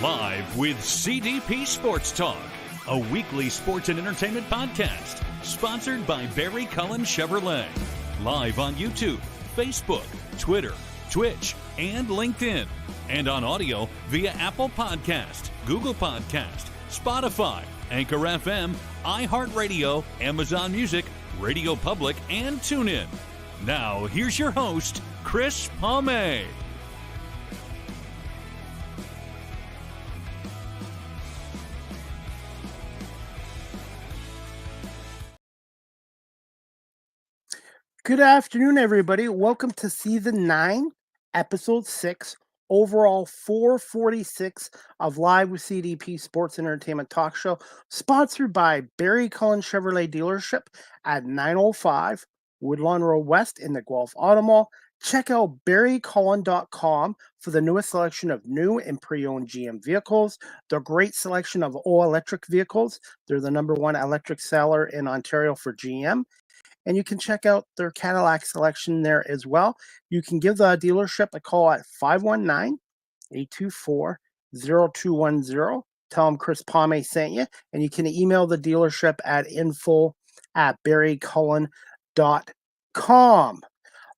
Live with CDP Sports Talk, a weekly sports and entertainment podcast sponsored by Barry Cullen Chevrolet. Live on YouTube, Facebook, Twitter, Twitch, and LinkedIn. And on audio via Apple Podcast, Google Podcast, Spotify, Anchor FM, iHeartRadio, Amazon Music, Radio Public, and TuneIn. Now, here's your host, Chris Palme. Good afternoon, everybody. Welcome to Season 9, Episode 6, overall 446 of Live with CDP Sports and Entertainment Talk Show, sponsored by Barry Cullen Chevrolet Dealership at 905 Woodlawn Road West in the Guelph Auto Mall. Check out barrycullen.com for the newest selection of new and pre-owned GM vehicles. The great selection of all-electric vehicles. They're the #1 electric seller in Ontario for GM. And you can check out their Cadillac selection there as well. You can give the dealership a call at 519-824-0210. Tell them Chris Palme sent you. And you can email the dealership at info@barrycullen.com.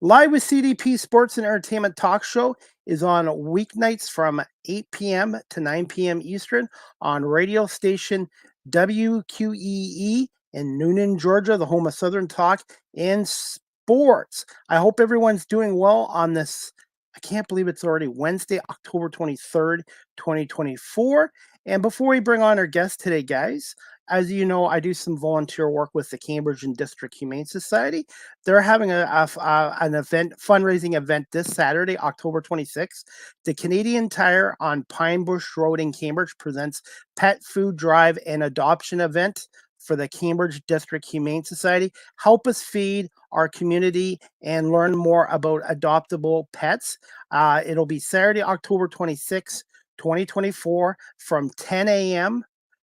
Live with CDP Sports and Entertainment Talk Show is on weeknights from 8 p.m. to 9 p.m. Eastern on radio station WQEE in Noonan, Georgia, the home of Southern Talk and Sports. I hope everyone's doing well on this. I can't believe it's already Wednesday, October 23rd, 2024. And before we bring on our guest today, guys, as you know, I do some volunteer work with the Cambridge and District Humane Society. They're having an fundraising event this Saturday, October 26th. The Canadian Tire on Pine Bush Road in Cambridge presents Pet Food Drive and Adoption event for the Cambridge District Humane Society. Help us feed our community and learn more about adoptable pets. It'll be Saturday, October 26, 2024 from 10 a.m.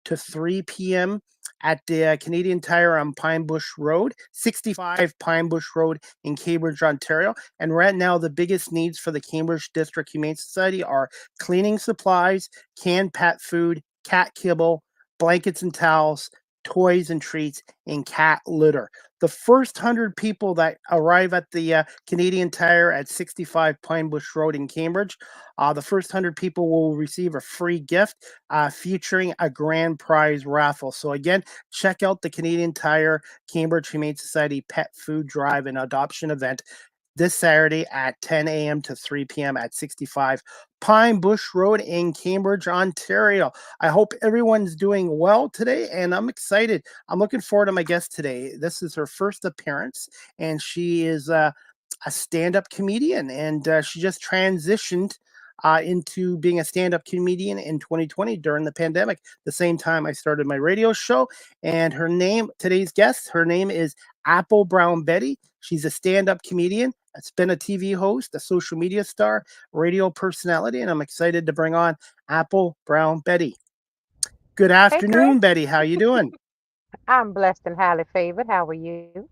to 3 p.m. at the Canadian Tire on Pine Bush Road, 65 Pine Bush Road in Cambridge, Ontario. And right now, the biggest needs for the Cambridge District Humane Society are cleaning supplies, canned pet food, cat kibble, blankets and towels, toys and treats, and cat litter. The first 100 people that arrive at the Canadian Tire at 65 Pine Bush Road in Cambridge, the first 100 people will receive a free gift featuring a grand prize raffle. So again, check out the Canadian Tire Cambridge Humane Society Pet Food Drive and Adoption event this Saturday at 10 a.m. to 3 p.m. at 65 Pine Bush Road in Cambridge, Ontario. I hope everyone's doing well today, and I'm excited. I'm looking forward to my guest today. This is her first appearance, and she is a stand-up comedian, and she just transitioned into being a stand-up comedian in 2020 during the pandemic, the same time I started my radio show. And her name, today's guest, her name is Apple Brown Betty. She's a stand-up comedian, has been a TV host, a social media star, radio personality, and I'm excited to bring on Apple Brown Betty. Good afternoon, Betty. How you doing? I'm blessed and highly favored. How are you?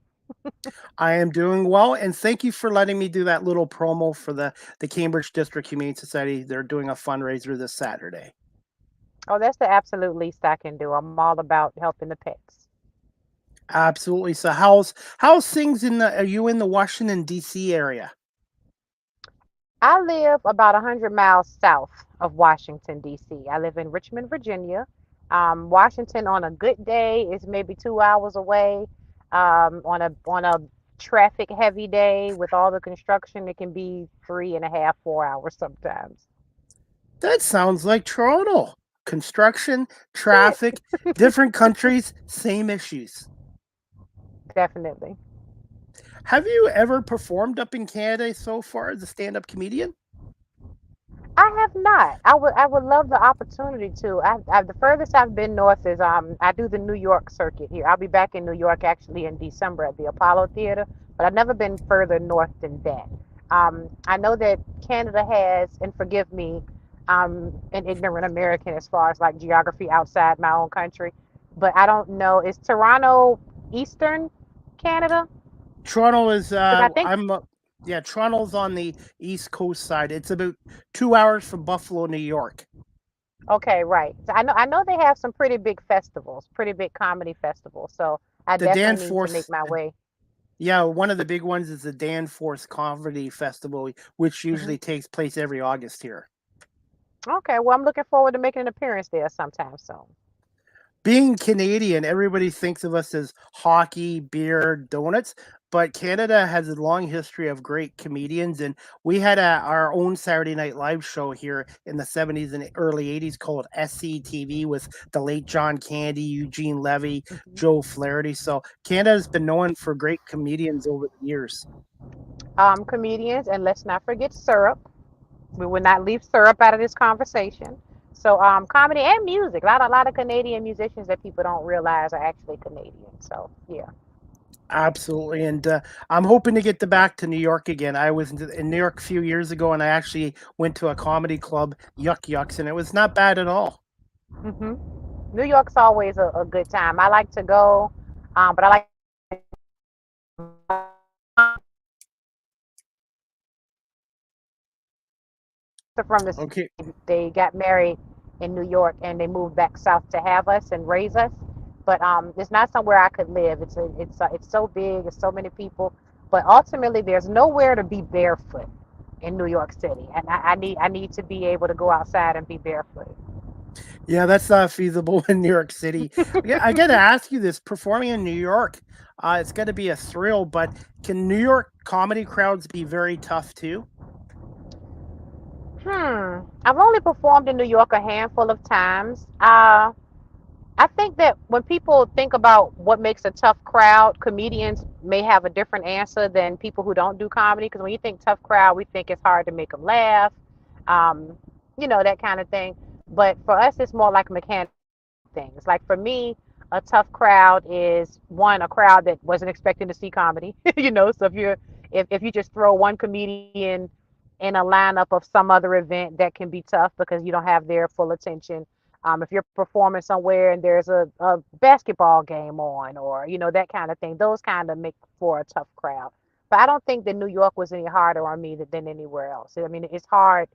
I am doing well, and thank you for letting me do that little promo for the Cambridge District Humane Society. They're doing a fundraiser this Saturday. Oh, that's the absolute least I can do. I'm all about helping the pets. Absolutely. So how's things are you in the Washington, D.C. area? I live about 100 miles south of Washington, D.C. I live in Richmond, Virginia. Washington on a good day is maybe 2 hours away. On a traffic heavy day with all the construction, it can be 3.5, 4 hours sometimes. That sounds like Toronto. Construction, traffic, different countries, same issues. Definitely. Have you ever performed up in Canada so far as a stand-up comedian? I have not. I would love the opportunity to. The furthest I've been north is I do the New York circuit here. I'll be back in New York actually in December at the Apollo Theater, but I've never been further north than that. I know that Canada has, and forgive me, I'm an ignorant American as far as like geography outside my own country, but I don't know. Is Toronto Eastern Canada? Toronto is. Toronto's on the East Coast side. It's about 2 hours from Buffalo, New York. Okay, right. So I know they have some pretty big festivals, pretty big comedy festivals. So I The definitely need to make Danforth, my way. yeah, one of the big ones is the Danforth Comedy Festival, which Hmm. usually takes place every August here. Okay, well, I'm looking forward to making an appearance there sometime soon. Being Canadian, everybody thinks of us as hockey, beer, donuts, but Canada has a long history of great comedians, and we had our own Saturday Night Live show here in the '70s and early '80s called SCTV with the late John Candy, Eugene Levy, Hmm. Joe Flaherty. So Canada's been known for great comedians over the years. Comedians, and let's not forget syrup. We will not leave syrup out of this conversation. So, comedy and music. A lot of Canadian musicians that people don't realize are actually Canadian. So, yeah. Absolutely, and I'm hoping to get back to New York again. I was in New York a few years ago, and I actually went to a comedy club, Yuck Yucks, and it was not bad at all. Hmm. New York's always a good time. I like to go, but I like from the Okay. they got married in New York and they moved back south to have us and raise us. But it's not somewhere I could live. It's so big. It's so many people. But ultimately, there's nowhere to be barefoot in New York City, and I need to be able to go outside and be barefoot. Yeah, that's not feasible in New York City. Yeah, I got to ask you this: performing in New York, it's got to be a thrill. But can New York comedy crowds be very tough too? I've only performed in New York a handful of times. I think that when people think about what makes a tough crowd, comedians may have a different answer than people who don't do comedy. Because when you think tough crowd, we think it's hard to make them laugh, um, that kind of thing. But for us, it's more like mechanical things. Like for me, a tough crowd is one, a crowd that wasn't expecting to see comedy. So if you just throw one comedian in a lineup of some other event, that can be tough because you don't have their full attention. If you're performing somewhere and there's a basketball game on, or that kind of thing, those kind of make for a tough crowd. But I don't think that New York was any harder on me than anywhere else. I mean, it's hard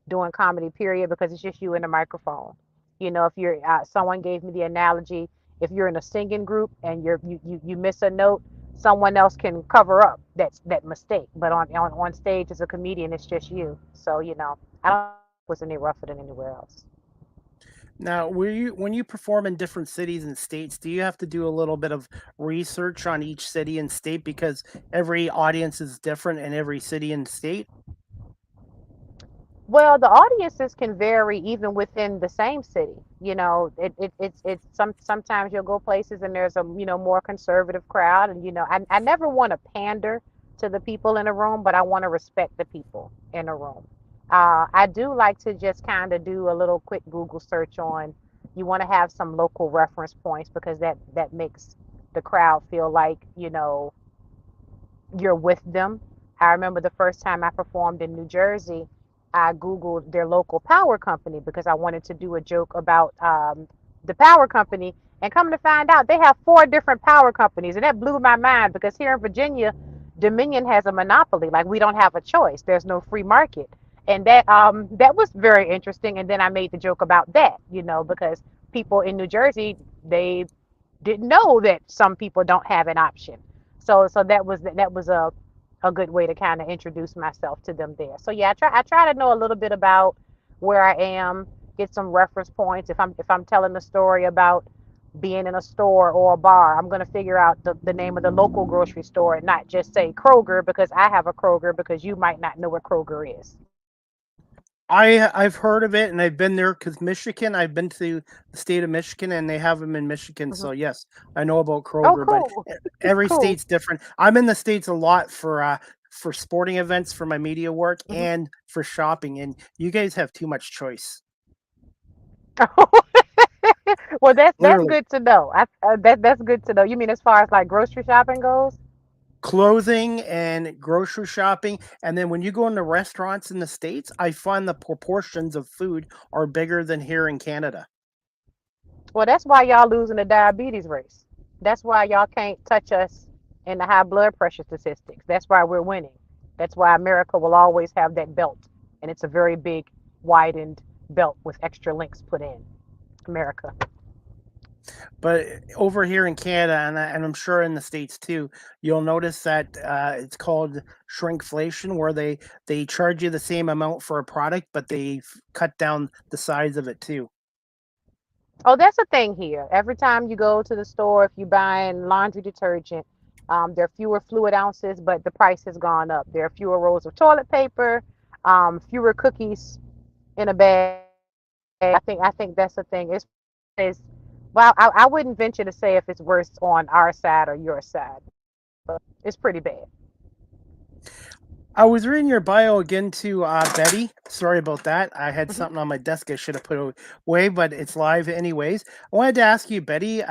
doing comedy, period, because it's just you and the microphone. If you're someone gave me the analogy, if you're in a singing group and you miss a note, someone else can cover up that mistake. But on stage as a comedian, it's just you. So I don't think it was any rougher than anywhere else. Now, when you perform in different cities and states, do you have to do a little bit of research on each city and state because every audience is different in every city and state? Well, the audiences can vary even within the same city. It's sometimes you'll go places and there's a more conservative crowd, and I never want to pander to the people in a room, but I want to respect the people in a room. I do like to just kind of do a little quick Google search on. You want to have some local reference points because that makes the crowd feel like you're with them. I remember the first time I performed in New Jersey, I Googled their local power company because I wanted to do a joke about the power company. And come to find out, they have four different power companies. And that blew my mind because here in Virginia, Dominion has a monopoly. Like we don't have a choice, there's no free market. And that was very interesting. And then I made the joke about that, because people in New Jersey, they didn't know that some people don't have an option. So that was a good way to kind of introduce myself to them there. So yeah, I try to know a little bit about where I am, get some reference points. If I'm telling a story about being in a store or a bar, I'm gonna figure out the name of the local grocery store and not just say Kroger because I have a Kroger because you might not know what Kroger is. I've heard of it and I've been there because Michigan. I've been to the state of Michigan and they have them in Michigan. Hmm. So yes, I know about Oh, Kroger, but cool, every cool. state's different. I'm in the states a lot for sporting events, for my media work, Hmm. and for shopping. And you guys have too much choice, Well, that's literally. good to know. That's good to know. You mean as far as like grocery shopping goes? Clothing and grocery shopping, and then when you go into restaurants in the states, I find the proportions of food are bigger than here in Canada. Well, that's why y'all losing the diabetes race. That's why y'all can't touch us in the high blood pressure statistics. That's why we're winning. That's why America will always have that belt, and it's a very big, widened. belt with extra links put in. America. But over here in Canada, and I'm sure in the States too, you'll notice that it's called shrinkflation, where they charge you the same amount for a product, but they cut down the size of it too. Oh, that's a thing here. Every time you go to the store, if you buy laundry detergent, there are fewer fluid ounces, but the price has gone up. There are fewer rolls of toilet paper, fewer cookies in a bag. I think that's the thing. It's well, I wouldn't venture to say if it's worse on our side or your side, but it's pretty bad. I was reading your bio again to Betty. Sorry about that. I had Mhm. something on my desk I should have put away, but it's live anyways. I wanted to ask you, Betty,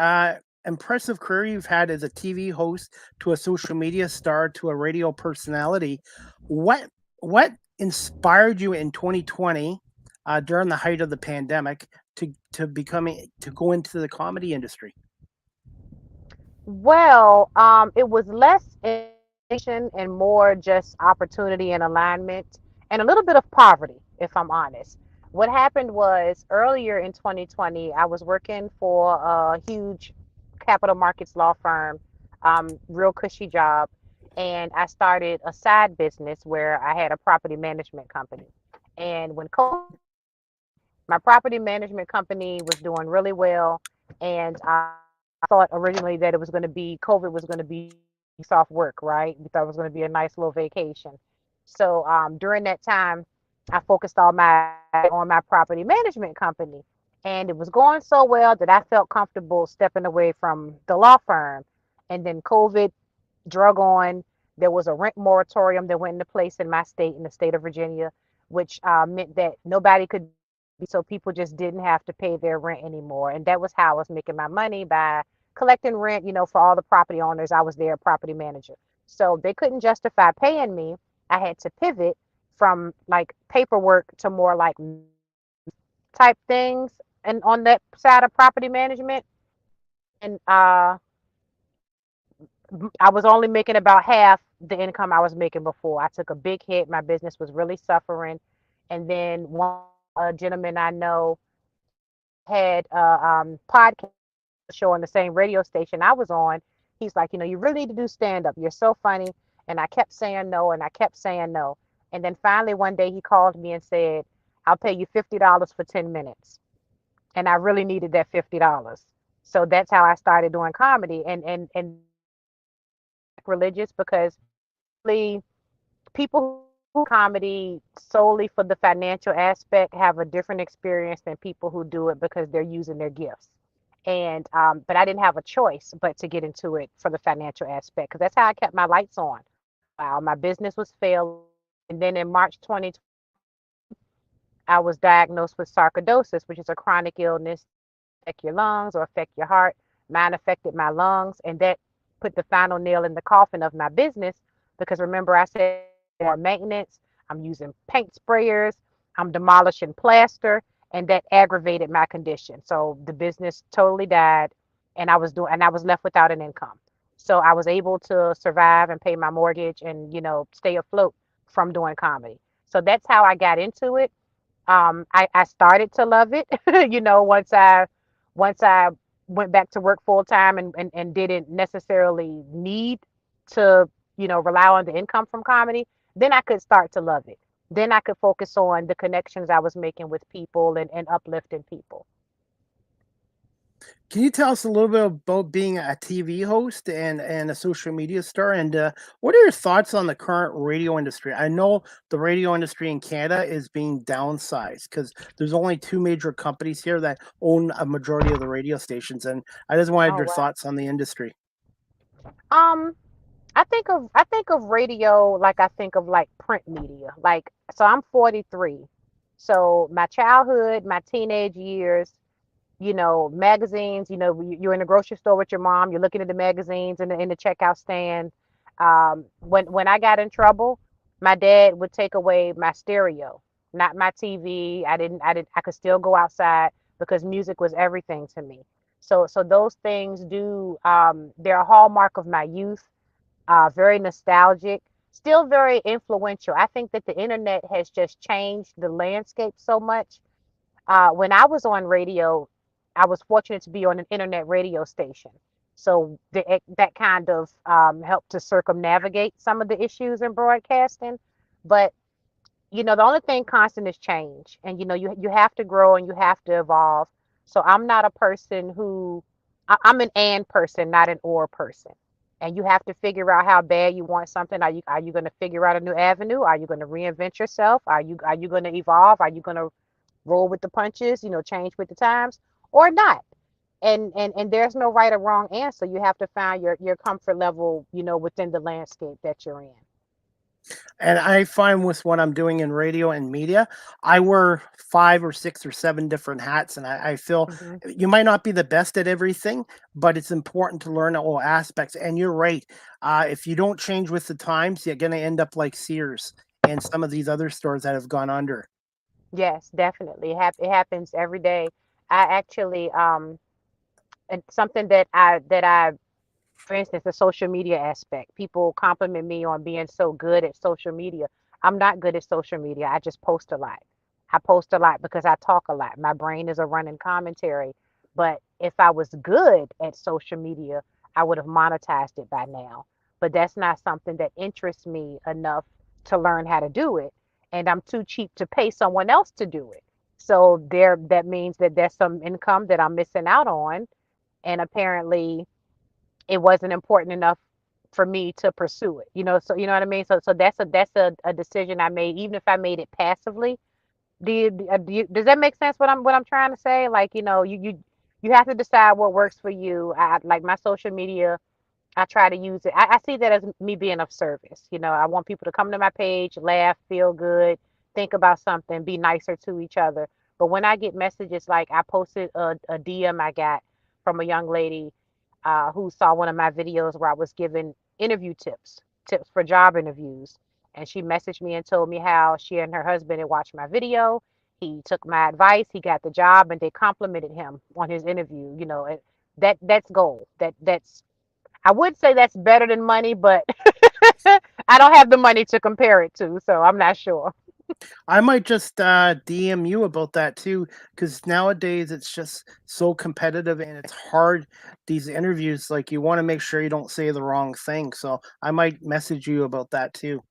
impressive career you've had as a TV host to a social media star to a radio personality. What what inspired you in 2020 during the height of the pandemic to go into the comedy industry? Well, it was less education and more just opportunity and alignment and a little bit of poverty, if I'm honest. What happened was earlier in 2020, I was working for a huge capital markets law firm, real cushy job, and I started a side business where I had a property management company. And when COVID, my property management company was doing really well, and I thought originally that it was going to be COVID was going to be off work, right? We thought it was going to be a nice little vacation. So during that time, I focused all my on my property management company, and it was going so well that I felt comfortable stepping away from the law firm. And then COVID drug on. There was a rent moratorium that went into place in my state, in the state of Virginia, which meant that nobody could, so people just didn't have to pay their rent anymore. And that was how I was making my money by collecting rent, for all the property owners. I was their property manager. So they couldn't justify paying me. I had to pivot from like paperwork to more like type things and on that side of property management. And I was only making about half the income I was making before. I took a big hit. My business was really suffering. And then one gentleman I know had a podcast show on the same radio station I was on. He's like, you really need to do stand up. You're so funny. And I kept saying no, and I kept saying no. And then finally one day he called me and said, I'll pay you $50 for 10 minutes. And I really needed that $50. So that's how I started doing comedy. And religious because really people who comedy solely for the financial aspect have a different experience than people who do it because they're using their gifts. And but I didn't have a choice but to get into it for the financial aspect because that's how I kept my lights on. Wow, my business was failing, and then in March 2020, I was diagnosed with sarcoidosis, which is a chronic illness affect your lungs or affect your heart. Mine affected my lungs, and that put the final nail in the coffin of my business because remember, I said more maintenance. I'm using paint sprayers, I'm demolishing plaster, and that aggravated my condition. So the business totally died, and I was left without an income. So I was able to survive and pay my mortgage and stay afloat from doing comedy. So that's how I got into it. I started to love it, once I went back to work full time and didn't necessarily need to, rely on the income from comedy, then I could start to love it. Then I could focus on the connections I was making with people and uplifting people. Can you tell us a little bit about being a TV host and a social media star? And what are your thoughts on the current radio industry? I know the radio industry in Canada is being downsized because there's only two major companies here that own a majority of the radio stations. And I just wanted Oh your wow. thoughts on the industry. Um, I think of radio like I think of like print media. Like so I'm 43. So my childhood, my teenage years, magazines, you're in the grocery store with your mom, you're looking at the magazines in the checkout stand. When I got in trouble, my dad would take away my stereo, not my TV. I could still go outside because music was everything to me. So those things they're a hallmark of my youth, very nostalgic, still very influential. I think that the internet has just changed the landscape so much. When I was on radio, I was fortunate to be on an internet radio station. So that kind of helped to circumnavigate some of the issues in broadcasting. But the only thing constant is change, and you have to grow and you have to evolve. So I'm not a person who I'm an and person, not an or person. And you have to figure out how bad you want something. Are you going to figure out a new avenue? Are you going to reinvent yourself? Are you going to evolve? Are you going to roll with the punches? Change with the times, or not? And there's no right or wrong answer. You have to find your comfort level, within the landscape that you're in. And I find with what I'm doing in radio and media, I wear 5 or 6 or 7 different hats. And I feel Hmm. you might not be the best at everything, but it's important to learn all aspects. And you're right. If you don't change with the times, you're going to end up like Sears and some of these other stores that have gone under. Yes, definitely. It happens every day. I actually and something that I for instance, the social media aspect. People compliment me on being so good at social media. I'm not good at social media. I just post a lot. I post a lot because I talk a lot. My brain is a running commentary. But if I was good at social media, I would have monetized it by now. But that's not something that interests me enough to learn how to do it. And I'm too cheap to pay someone else to do it. So that means that there's some income that I'm missing out on. And apparently it wasn't important enough for me to pursue it. So you know what I mean. So that's a decision I made, even if I made it passively. Does that make sense? What I'm trying to say? Like you have to decide what works for you. I like my social media. I try to use it. I see that as me being of service. I want people to come to my page, laugh, feel good, think about something, be nicer to each other. But when I get messages like I posted a DM I got from a young lady who saw one of my videos where I was giving interview tips for job interviews. And she messaged me and told me how she and her husband had watched my video. He took my advice, he got the job, and they complimented him on his interview. That's gold. That's I would say that's better than money, but I don't have the money to compare it to, so I'm not sure. I might just DM you about that too, because nowadays it's just so competitive and it's hard. These interviews, like you want to make sure you don't say the wrong thing. So I might message you about that too.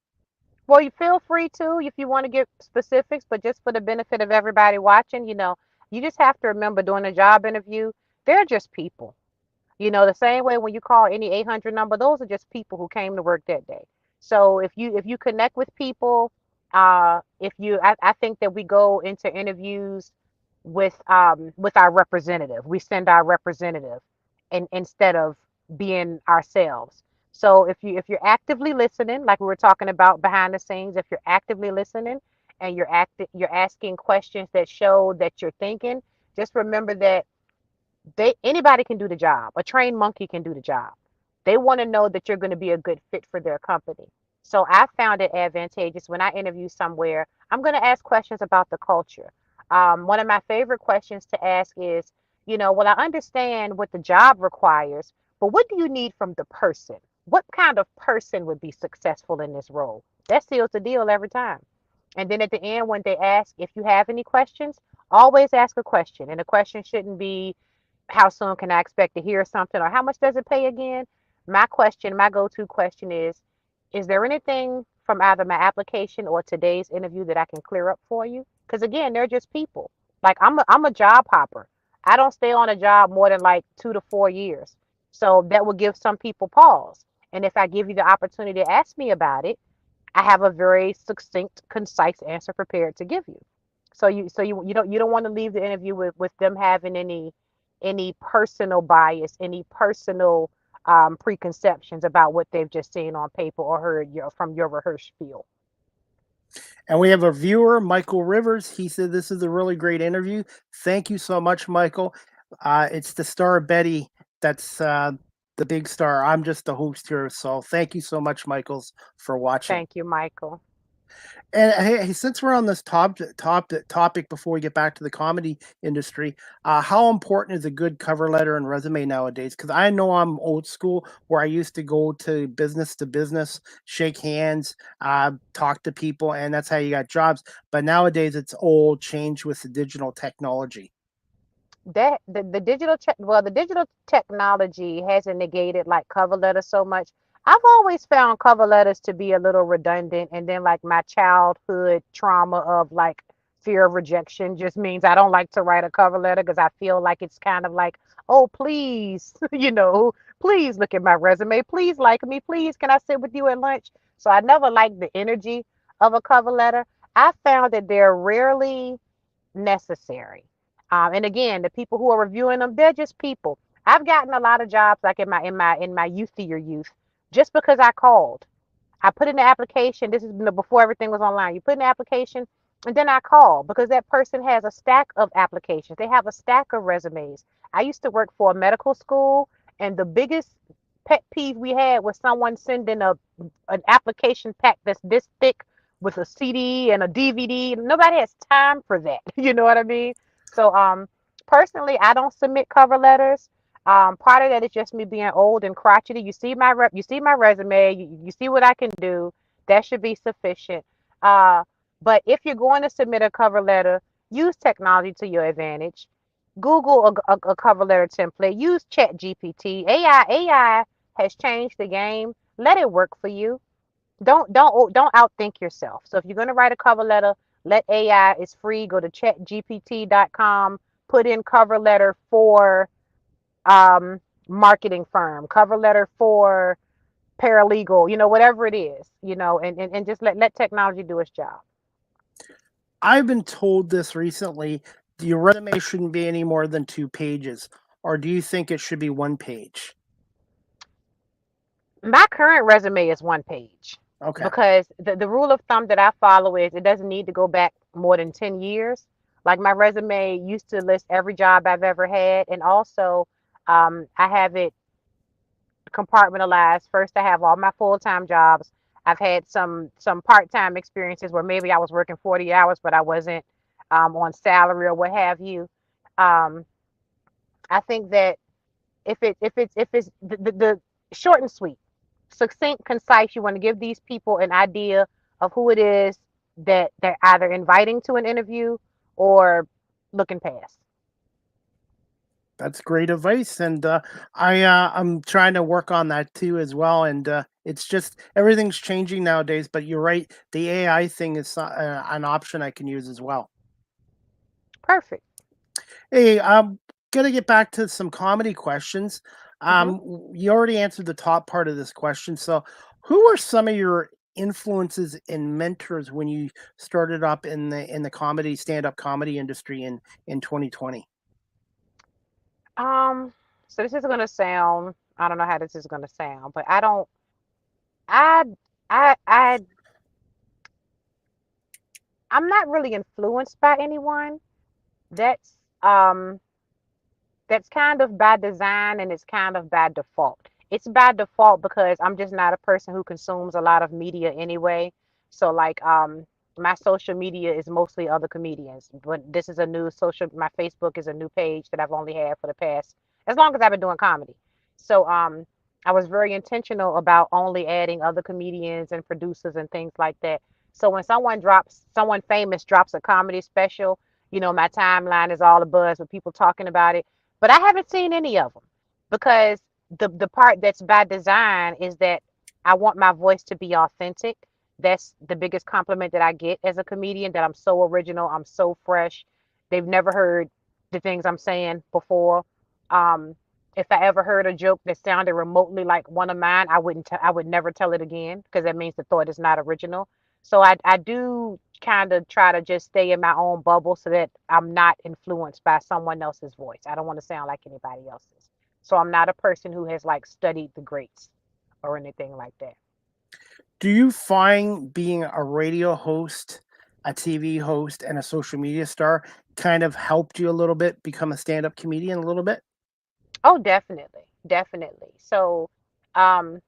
Well, you feel free to if you want to get specifics, but just for the benefit of everybody watching, you just have to remember during a job interview, they're just people. The same way when you call any 800 number, those are just people who came to work that day. So if you connect with people, I think that we go into interviews with our representative. We send our representative, instead of being ourselves. So if you're actively listening, like we were talking about behind the scenes, if you're actively listening and you're asking questions that show that you're thinking, just remember that anybody can do the job. A trained monkey can do the job. They want to know that you're going to be a good fit for their company. So I found it advantageous when I interview somewhere. I'm going to ask questions about the culture. One of my favorite questions to ask is, well, I understand what the job requires, but what do you need from the person? What kind of person would be successful in this role? That seals the deal every time. And then at the end, when they ask if you have any questions, always ask a question. And the question shouldn't be, how soon can I expect to hear something, or how much does it pay again? My go-to question is there anything from either my application or today's interview that I can clear up for you? Because again, they're just people. Like I'm a job hopper. I don't stay on a job more than like 2 to 4 years. So that will give some people pause. And if I give you the opportunity to ask me about it, I have a very succinct, concise answer prepared to give you. So you don't want to leave the interview with them having any personal bias, any personal preconceptions about what they've just seen on paper or heard from your rehearsed spiel. And we have a viewer, Michael Rivers. He said this is a really great interview. Thank you so much, Michael. It's the star Betty that's the big star. I'm just the host here. So thank you so much, Michaels, for watching. Thank you, Michael. And hey, since we're on this topic before we get back to the comedy industry, how important is a good cover letter and resume nowadays? Because I know I'm old school, where I used to business, shake hands, talk to people, and that's how you got jobs. But nowadays, it's all changed with the digital technology. That the digital well, the digital technology hasn't negated like cover letters so much. I've always found cover letters to be a little redundant, and then like my childhood trauma of like fear of rejection just means I don't like to write a cover letter because I feel like it's kind of like, oh please, please look at my resume, please like me, please can I sit with you at lunch? So I never liked the energy of a cover letter. I found that they're rarely necessary. And again, the people who are reviewing them, they're just people. I've gotten a lot of jobs like in my youthier youth, just because I called. I put in the application. This is before everything was online. You put in the application, and then I call because that person has a stack of applications. They have a stack of resumes. I used to work for a medical school, and the biggest pet peeve we had was someone sending an application pack that's this thick with a CD and a DVD. Nobody has time for that. You know what I mean? So personally, I don't submit cover letters. Part of that is just me being old and crotchety. You see my resume, you see what I can do. That should be sufficient. Uh, but if you're going to submit a cover letter, use technology to your advantage. Google a cover letter template. Use Chat GPT. AI has changed the game. Let it work for you. Don't outthink yourself. So if you're going to write a cover letter, let AI. It's free. Go to chatgpt.com. Put in cover letter for um, marketing firm, cover letter for paralegal, whatever it is, and just let technology do its job. I've been told this recently. Your resume shouldn't be any more than 2 pages, or do you think it should be 1 page? My current resume is 1 page Okay. because the rule of thumb that I follow is it doesn't need to go back more than 10 years. Like my resume used to list every job I've ever had, and also I have it compartmentalized. First, I have all my full-time jobs. I've had some part-time experiences where maybe I was working 40 hours, but I wasn't on salary or what have you. Um, I think that if it's the short and sweet, succinct, concise, you want to give these people an idea of who it is that they're either inviting to an interview or looking past. That's great advice, and I'm trying to work on that too as well. And it's just everything's changing nowadays. But you're right, the AI thing is an option I can use as well. Perfect. Hey, I'm gonna get back to some comedy questions. Hmm. You already answered the top part of this question. So, who are some of your influences and mentors when you started up in the comedy stand up comedy industry in 2020? Um, so this is gonna sound, I don't know how this is gonna sound, but I, I, I'm not really influenced by anyone. That's um, that's kind of by design and it's kind of by default. It's by default because I'm just not a person who consumes a lot of media anyway. So like my social media is mostly other comedians. But this is a new social my Facebook is a new page that I've only had for the past as long as I've been doing comedy. So I was very intentional about only adding other comedians and producers and things like that. So when someone famous drops a comedy special, my timeline is all abuzz with people talking about it, but I haven't seen any of them because the part that's by design is that I want my voice to be authentic. That's the biggest compliment that I get as a comedian, that I'm so original, I'm so fresh. They've never heard the things I'm saying before. Um, if I ever heard a joke that sounded remotely like one of mine, I would never tell it again because that means the thought is not original. So I do kind of try to just stay in my own bubble so that I'm not influenced by someone else's voice. I don't want to sound like anybody else's. So I'm not a person who has like studied the greats or anything like that. Do you find being a radio host, a TV host, and a social media star kind of helped you a little bit become a stand up comedian a little bit? Oh, definitely. Definitely. So, um,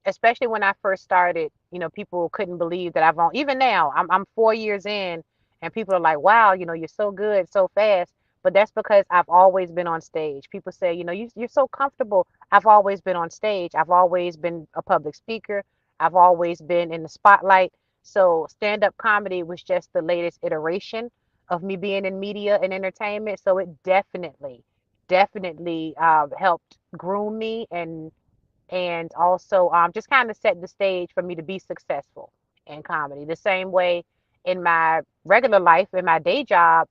especially when I first started, people couldn't believe that even now, I'm 4 years in, and people are like, wow, you're so good, so fast. But that's because I've always been on stage. People say, you're so comfortable. I've always been on stage. I've always been a public speaker. I've always been in the spotlight. So stand-up comedy was just the latest iteration of me being in media and entertainment. So it definitely helped groom me and also just kind of set the stage for me to be successful in comedy. The same way in my regular life, in my day job,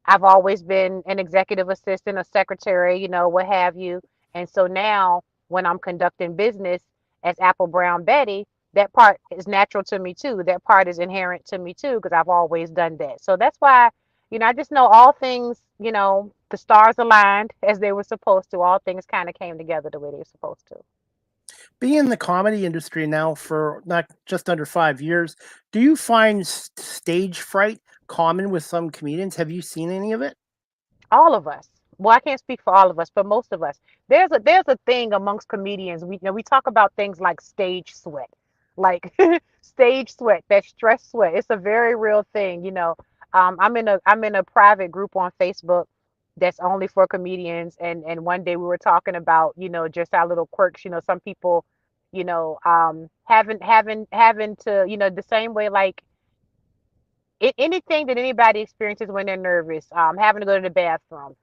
I've always been an executive assistant, a secretary, what have you. And so now when I'm conducting business as Apple Brown Betty, that part is natural to me too. That part is inherent to me too, because I've always done that. So that's why, I just know all things, the stars aligned as they were supposed to. All things kind of came together the way they were supposed to. Being in the comedy industry now for not just under 5 years, do you find stage fright common with some comedians? Have you seen any of it? All of us. Well, I can't speak for all of us, but most of us. There's a thing amongst comedians. We talk about things like stage sweat, like stage sweat, that stress sweat. It's a very real thing. I'm in a private group on Facebook that's only for comedians, and one day we were talking about just our little quirks. Some people, having to the same way like anything that anybody experiences when they're nervous, having to go to the bathroom,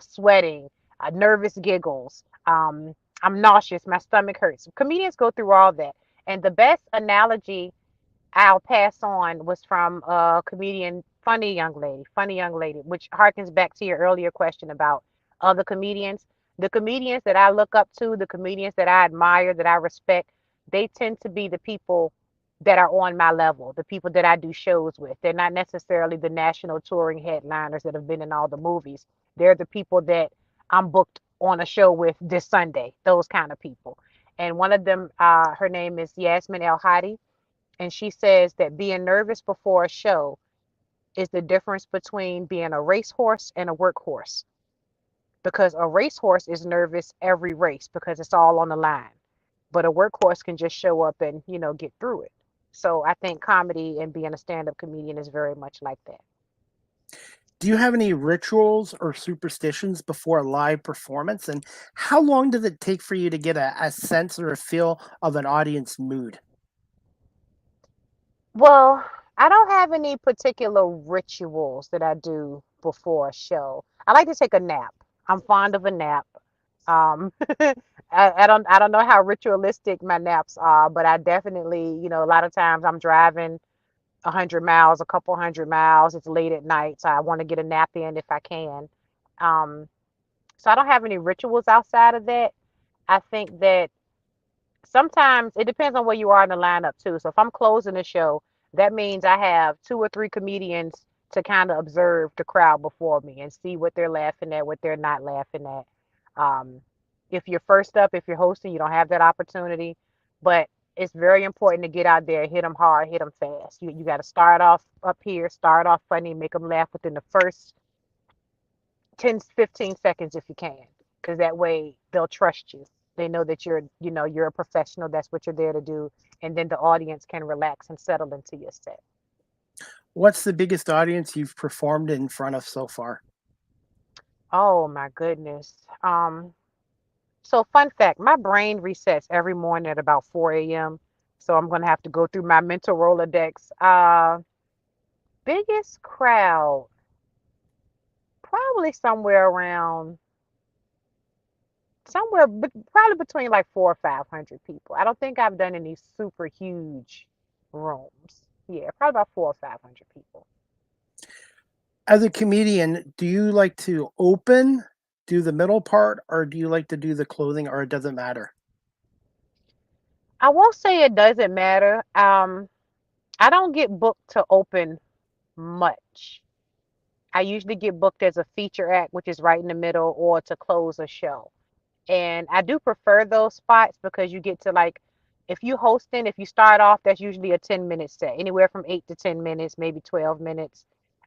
sweating, nervous giggles, I'm nauseous, my stomach hurts. Comedians go through all that. And the best analogy I'll pass on was from a comedian, funny young lady, which harkens back to your earlier question about other comedians. The comedians that I look up to, the comedians that I admire, that I respect, they tend to be the people that are on my level, the people that I do shows with. They're not necessarily the national touring headliners that have been in all the movies. They're the people that I'm booked on a show with this Sunday, those kind of people. And one of them, her name is Yasmin El Hadi, and she says that being nervous before a show is the difference between being a racehorse and a workhorse. Because a racehorse is nervous every race because it's all on the line. But a workhorse can just show up and, get through it. So I think comedy and being a stand-up comedian is very much like that. Do you have any rituals or superstitions before a live performance? And how long does it take for you to get a sense or a feel of an audience mood? Well, I don't have any particular rituals that I do before a show. I like to take a nap. I'm fond of a nap. I don't know how ritualistic my naps are, but I definitely, a lot of times I'm driving 100 miles, a couple 100 miles. It's late at night, so I want to get a nap in if I can. Um, so I don't have any rituals outside of that. I think that sometimes it depends on where you are in the lineup too. So if I'm closing a show, that means I have two or three comedians to kind of observe the crowd before me and see what they're laughing at, what they're not laughing at. If you're first up, if you're hosting, you don't have that opportunity, but it's very important to get out there, hit them hard, hit them fast. You got to start off up here, start off funny, make them laugh within the first 10, 15 seconds if you can, because that way they'll trust you. They know that you're a professional. That's what you're there to do. And then the audience can relax and settle into your set. What's the biggest audience you've performed in front of so far? Oh my goodness. So fun fact, my brain resets every morning at about 4 a.m. So I'm gonna have to go through my mental Rolodex. Biggest crowd, probably probably between like 400 or 500 people. I don't think I've done any super huge rooms. Yeah, probably about 400 or 500 people. As a comedian, do you like to open, do the middle part, or do you like to do the clothing, or it doesn't matter? I won't say it doesn't matter. I don't get booked to open much. I usually get booked as a feature act, which is right in the middle, or to close a show. And I do prefer those spots because you get to like, if you start off, that's usually a 10-minute set, anywhere from 8 to 10 minutes, maybe 12 minutes.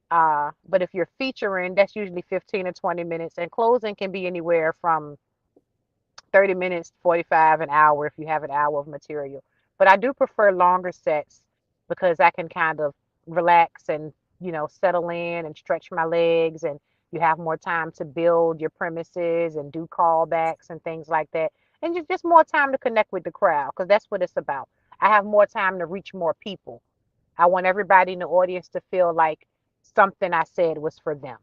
But if you're featuring, that's usually 15 to 20 minutes, and closing can be anywhere from 30 minutes, 45, an hour if you have an hour of material. But I do prefer longer sets because I can kind of relax and, settle in and stretch my legs, and you have more time to build your premises and do callbacks and things like that. And just more time to connect with the crowd because that's what it's about. I have more time to reach more people. I want everybody in the audience to feel like something I said was for them.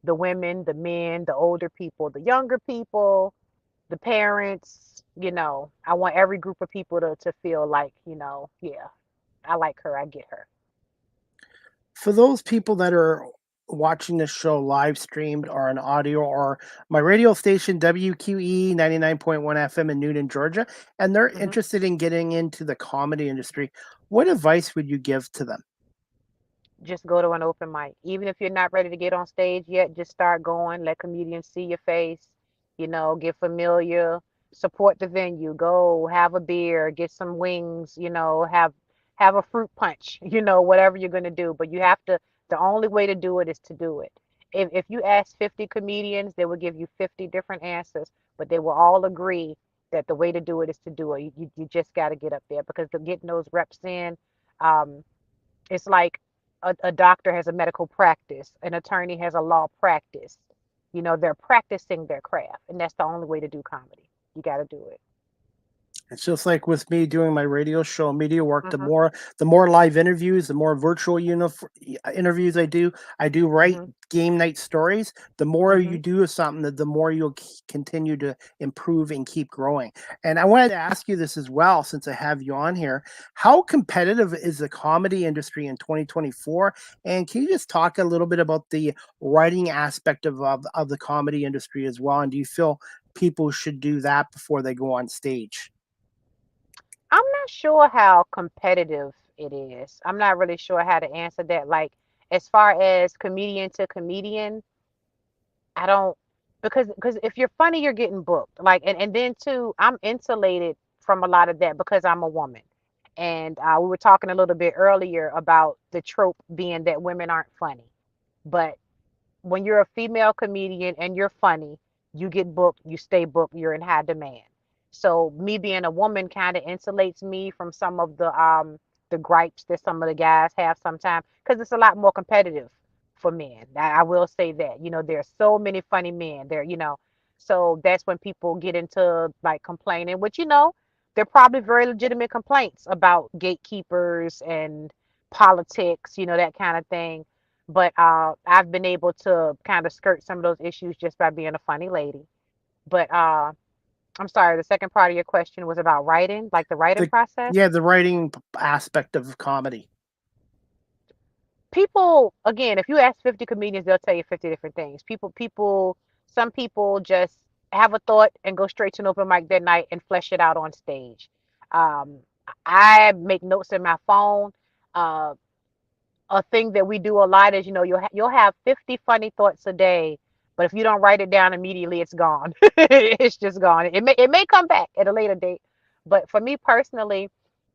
The women, the men, the older people, the younger people, the parents, I want every group of people to feel like, yeah, I like her, I get her. For those people that are watching this show live streamed or on audio or my radio station WQE 99.1 FM in Newton, Georgia, and they're hmm interested in getting into the comedy industry, what advice would you give to them? Just go to an open mic. Even if you're not ready to get on stage yet, just start going. Let comedians see your face, get familiar, support the venue, go have a beer, get some wings, have a fruit punch, whatever you're gonna do. But you have to, the only way to do it is to do it. If you ask 50 comedians, they will give you 50 different answers, but they will all agree that the way to do it is to do it. You just got to get up there because to getting those reps in, um, it's like a doctor has a medical practice, an attorney has a law practice. They're practicing their craft, and that's the only way to do comedy. You got to do it. It's just like with me doing my radio show, media work. The hmm more live interviews, the more virtual interviews I do write hmm game night stories. The more hmm you do of something, the more you'll continue to improve and keep growing. And I wanted to ask you this as well, since I have you on here. How competitive is the comedy industry in 2024? And can you just talk a little bit about the writing aspect of the comedy industry as well? And do you feel people should do that before they go on stage? I'm not sure how competitive it is. I'm not really sure how to answer that. Like, as far as comedian to comedian, I don't, because if you're funny, you're getting booked. Like, and then too, I'm insulated from a lot of that because I'm a woman. And we were talking a little bit earlier about the trope being that women aren't funny. But when you're a female comedian and you're funny, you get booked, you stay booked, you're in high demand. So me being a woman kind of insulates me from some of the gripes that some of the guys have sometimes because it's a lot more competitive for men. I will say that. There's so many funny men there, so that's when people get into like complaining, which they're probably very legitimate complaints about gatekeepers and politics, that kind of thing. But I've been able to kind of skirt some of those issues just by being a funny lady. But I'm sorry, the second part of your question was about writing, like the writing The process. Yeah, the writing aspect of comedy. People, again, if you ask 50 comedians, they'll tell you 50 different things. Some people just have a thought and go straight to an open mic that night and flesh it out on stage. Um, I make notes in my phone. Uh, a thing that we do a lot is, you'll have 50 funny thoughts a day, but if you don't write it down immediately, it's gone. It's just gone. It may come back at a later date, but for me personally,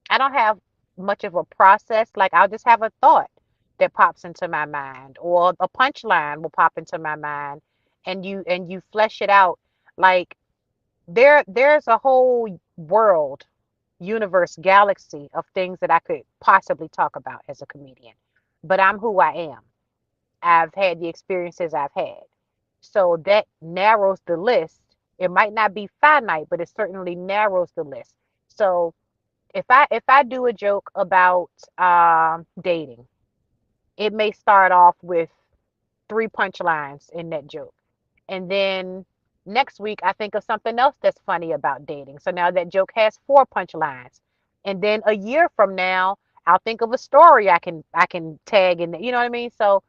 I don't have much of a process. Like, I'll just have a thought that pops into my mind, or a punchline will pop into my mind, and you flesh it out. Like, there's a whole world, universe, galaxy of things that I could possibly talk about as a comedian. But I'm who I am. I've had the experiences I've had. So that narrows the list. It might not be finite, but it certainly narrows the list. So if I do a joke about dating, it may start off with three punchlines in that joke. And then next week, I think of something else that's funny about dating. So now that joke has four punchlines. And then a year from now, I'll think of a story I can tag in. You know what I mean? So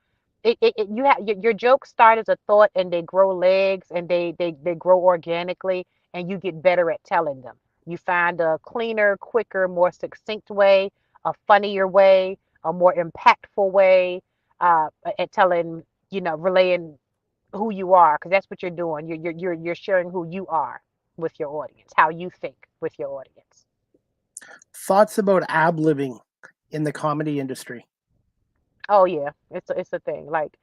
you have your jokes start as a thought and they grow legs and they grow organically and you get better at telling them. You find a cleaner, quicker, more succinct way, a funnier way, a more impactful way at telling, relaying who you are, because that's what you're doing. You're sharing who you are with your audience, how you think with your audience. Thoughts about ab living in the comedy industry? Oh yeah, it's a thing. Like,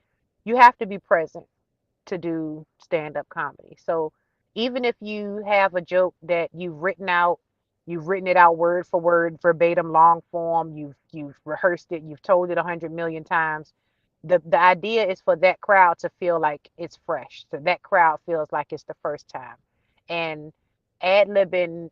you have to be present to do stand up comedy. So Even if you have a joke that you've written it out word for word, verbatim, long form, you've rehearsed it, you've told it 100 million times. The idea is for that crowd to feel like it's fresh. So that crowd feels like it's the first time. And ad libbing,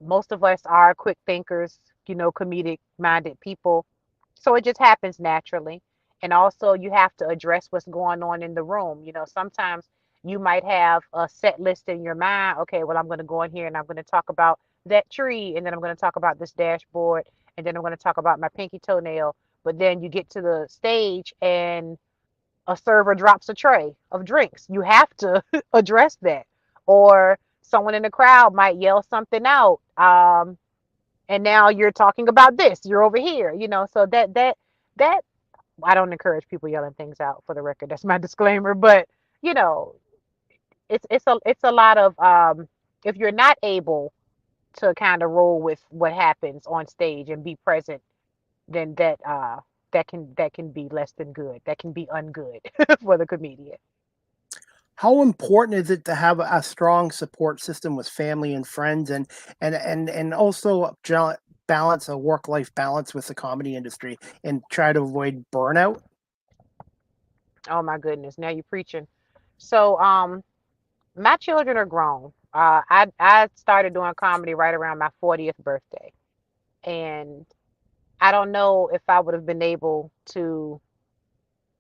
most of us are quick thinkers, comedic minded people. So it just happens naturally. And also, you have to address what's going on in the room. Sometimes you might have a set list in your mind. Okay, well, I'm going to go in here and I'm going to talk about that tree, and then I'm going to talk about this dashboard, and then I'm going to talk about my pinky toenail. But then you get to the stage and a server drops a tray of drinks. You have to address that. Or someone in the crowd might yell something out. And now you're talking about this. You're over here, So that I don't encourage people yelling things out, for the record. That's my disclaimer. But you know, it's a lot of if you're not able to kind of roll with what happens on stage and be present, then that can be less than good. That can be ungood for the comedian. How important is it to have a strong support system with family and friends, and also balance a work life balance with the comedy industry and try to avoid burnout? Oh my goodness, now you're preaching. So my children are grown. I started doing comedy right around my 40th birthday, and I don't know if I would have been able to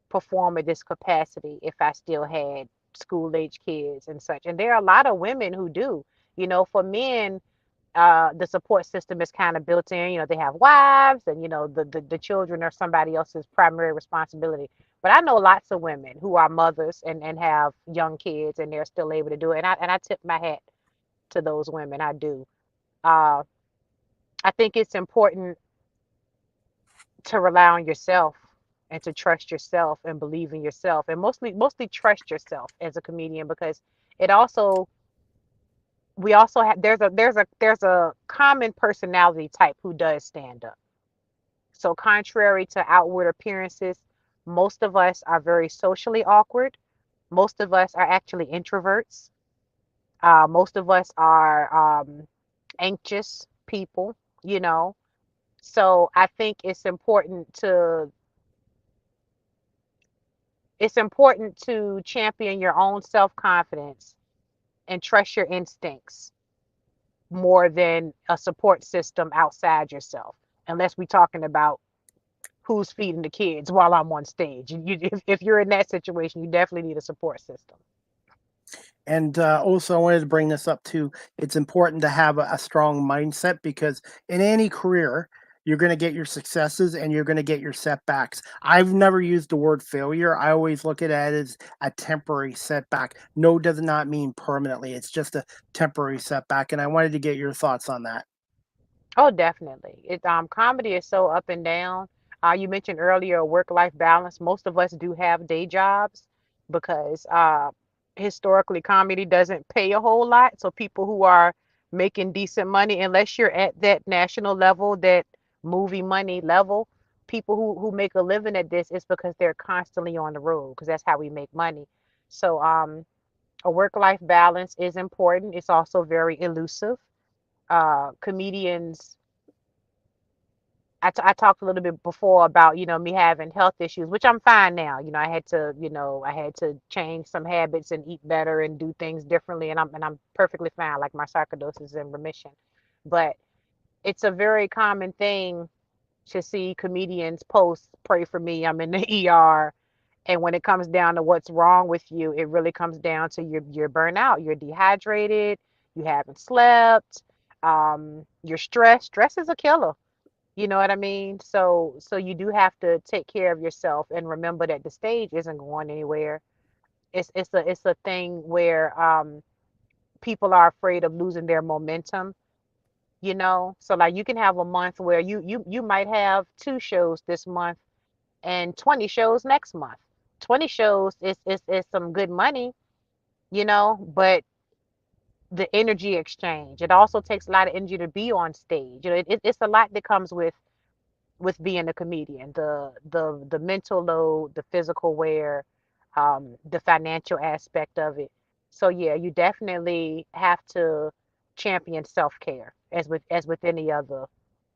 perform at this capacity if I still had school age kids and such. And there are a lot of women who do. For men, the support system is kind of built in. They have wives, and the children are somebody else's primary responsibility. But I know lots of women who are mothers and have young kids, and they're still able to do it. And I tip my hat to those women. I do. Uh, I think it's important to rely on yourself and to trust yourself and believe in yourself, and mostly trust yourself as a comedian, because it also we also have there's a common personality type who does stand up. So contrary to outward appearances, most of us are very socially awkward. Most of us are actually introverts. Most of us are anxious people, you know. So I think it's important to champion your own self-confidence and trust your instincts more than a support system outside yourself. Unless we're talking about who's feeding the kids while I'm on stage. If you're in that situation, you definitely need a support system. And also, I wanted to bring this up too. It's important to have a strong mindset because in any career, you're going to get your successes and you're going to get your setbacks. I've never used the word failure. I always look at it as a temporary setback. No does not mean permanently. It's just a temporary setback. And I wanted to get your thoughts on that. Oh, definitely. Comedy is so up and down. You mentioned earlier work-life balance. Most of us do have day jobs because historically comedy doesn't pay a whole lot. So people who are making decent money, unless you're at that national level, that movie money level, people who make a living at this is because they're constantly on the road, because that's how we make money. So a work-life balance is important. It's also very elusive. Comedians I talked a little bit before about, me having health issues, which I'm fine now. I had to change some habits and eat better and do things differently, and I'm perfectly fine. Like my sarcoidosis is in remission. But it's a very common thing to see comedians post, "Pray for me, I'm in the ER." And when it comes down to what's wrong with you, it really comes down to your burnout. You're dehydrated, you haven't slept, you're stressed. Stress is a killer. You know what I mean? So you do have to take care of yourself and remember that the stage isn't going anywhere. It's a thing where people are afraid of losing their momentum. So like you can have a month where you might have 2 shows this month and 20 shows next month. 20 shows is some good money, but the energy exchange. It also takes a lot of energy to be on stage. It's a lot that comes with being a comedian, the mental load, the physical wear, the financial aspect of it. So yeah, you definitely have to champion self-care as with any other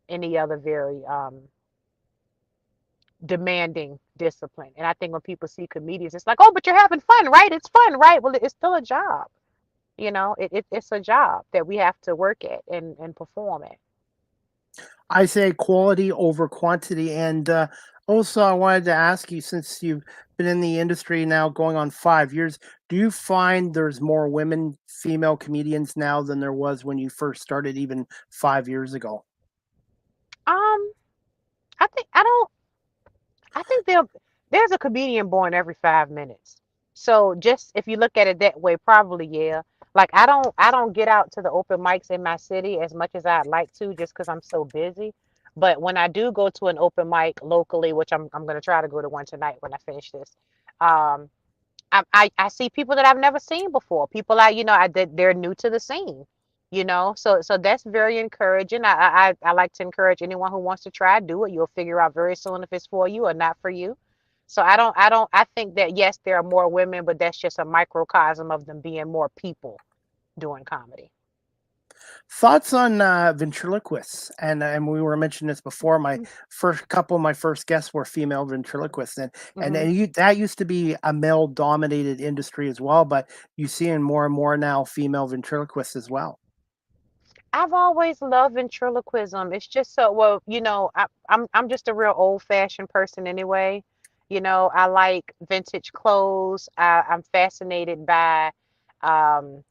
very demanding discipline. And I think when people see comedians, it's like, oh, but you're having fun, right? It's fun, right? Well, it's still a job. It's a job that we have to work at and perform at. I say quality over quantity. And also, I wanted to ask you, since you've been in the industry now going on 5 years, do you find there's more women, female comedians now than there was when you first started, even 5 years ago? Um, I think there's a comedian born every 5 minutes. So just if you look at it that way, probably yeah. Like I don't get out to the open mics in my city as much as I'd like to, just because I'm so busy. But when I do go to an open mic locally, which I'm gonna try to go to one tonight when I finish this, um, I see people that I've never seen before. People they're new to the scene, So that's very encouraging. I like to encourage anyone who wants to try, do it. You'll figure out very soon if it's for you or not for you. So I think that yes, there are more women, but that's just a microcosm of them being more people doing comedy. Thoughts on ventriloquists? And we were mentioning this before. My first couple of my first guests were female ventriloquists, and Hmm. then that used to be a male dominated industry as well. But you see in more and more now female ventriloquists as well. I've always loved ventriloquism. It's just so well, I'm just a real old-fashioned person anyway. I like vintage clothes. I'm fascinated by um,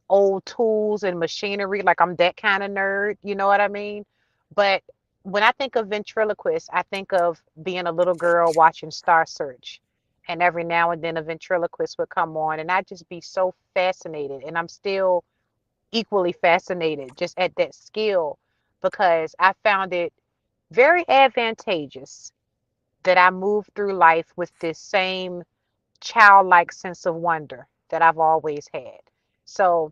old tools and machinery. Like I'm that kind of nerd, you know what I mean? But when I think of ventriloquist, I think of being a little girl watching Star Search. And every now and then a ventriloquist would come on, and I'd just be so fascinated. And I'm still equally fascinated just at that skill because I found it very advantageous that I moved through life with this same childlike sense of wonder that I've always had. So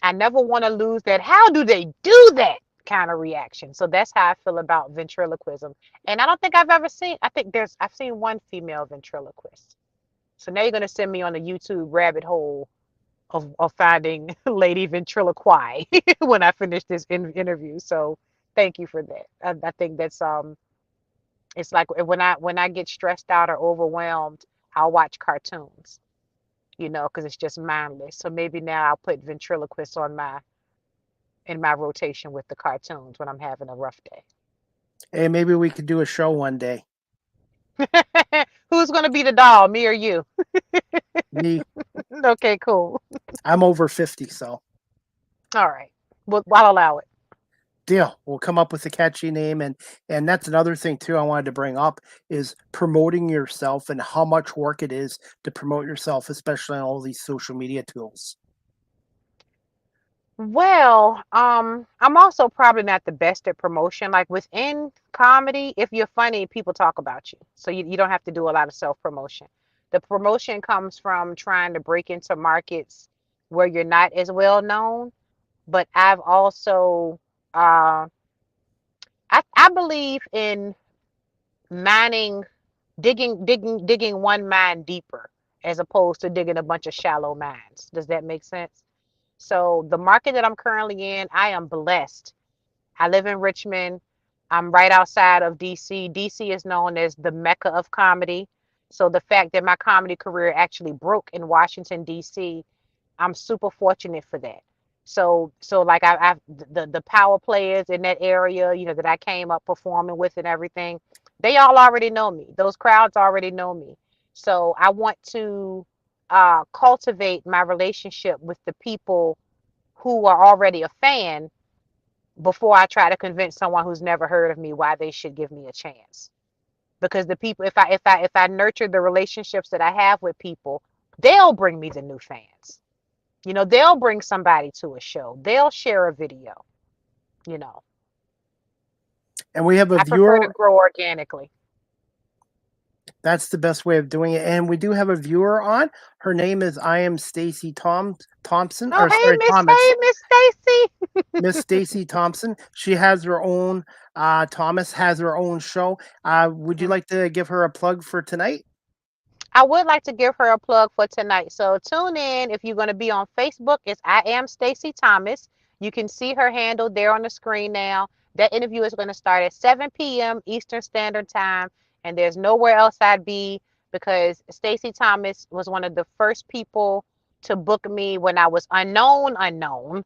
I never want to lose that. How do they do that kind of reaction? So that's how I feel about ventriloquism. And I don't think I've ever seen, I've seen one female ventriloquist. So now you're going to send me on a YouTube rabbit hole of finding Lady Ventriloquy when I finish this interview. So thank you for that. I think that's it's like when I get stressed out or overwhelmed, I'll watch cartoons, because it's just mindless. So maybe now I'll put ventriloquist on my in my rotation with the cartoons when I'm having a rough Hey, maybe we could do a show one day. day. Who's gonna be the doll, me or you? Me, Okay, cool. I'm over 50, so All right. Well, I'll allow it. deal. We'll come up with a catchy name, and that's another thing too I wanted to bring up is promoting yourself and how much work it is to promote yourself, especially on all these social media tools. Well, I'm also probably not the best at promotion. Like within comedy, if you're funny, people talk about you. So you don't have to do a lot of self-promotion. The promotion comes from trying to break into markets where you're not as well known. But I've also, uh, I believe in mining, digging one mine deeper as opposed to digging a bunch of shallow mines. Does that make sense? So the market that I'm currently in, I am blessed. I live in Richmond. I'm right outside of DC. DC is known as the Mecca of comedy. So the fact that my comedy career actually broke in Washington, DC, I'm super fortunate for that. So like the power players in that area, that I came up performing with and everything, they all already know me. Those crowds already know me. So I want to cultivate my relationship with the people who are already a fan before I try to convince someone who's never heard of me why they should give me a chance. Because the people, if I nurture the relationships that I have with people, they'll bring me the new fans. They'll bring somebody to a show. They'll share a video. You know, And we have a I prefer to viewer. grow organically. That's the best way of doing it. And we do have a viewer on. Her name is I am Stacy Thompson, Oh, or sorry, Thomas. hey, Miss Stacy. Miss Stacy Thompson. She has her own. Thomas has her own show. Would you like to give her a plug for tonight? I would like to give her a plug for tonight. So tune in if you're going to be on Facebook. It's I am Stacey Thomas. You can see her handle there on the screen now. That interview is going to start at 7 p.m. Eastern Standard Time, and there's nowhere else I'd be because Stacey Thomas was one of the first people to book me when I was unknown.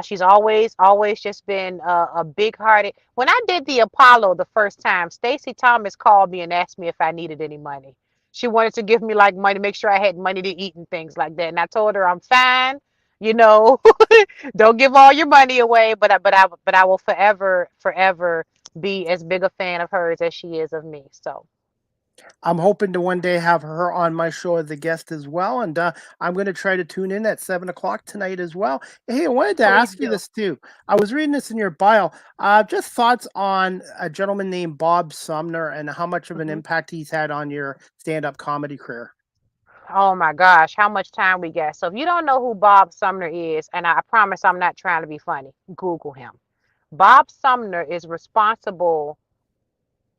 She's always just been a big-hearted. When I did the Apollo the first time, Stacey Thomas called me and asked me if I needed any money. She wanted to give me like money, make sure I had money to eat and things like that. And I told her I'm fine, you know, don't give all your money away. But I will forever be as big a fan of hers as she is of me. So I'm hoping to one day have her on my show as a guest as well, and I'm going to try to tune in at 7 o'clock tonight as well. Hey, I wanted to please ask you do. this too. I was reading this in your bio. Just thoughts on a gentleman named Bob Sumner and how much of an Hmm. impact he's had on your stand-up comedy career. Oh my gosh, how much time we got? So if you don't know who Bob Sumner is, and I promise I'm not trying to be funny, Google him. Bob Sumner is responsible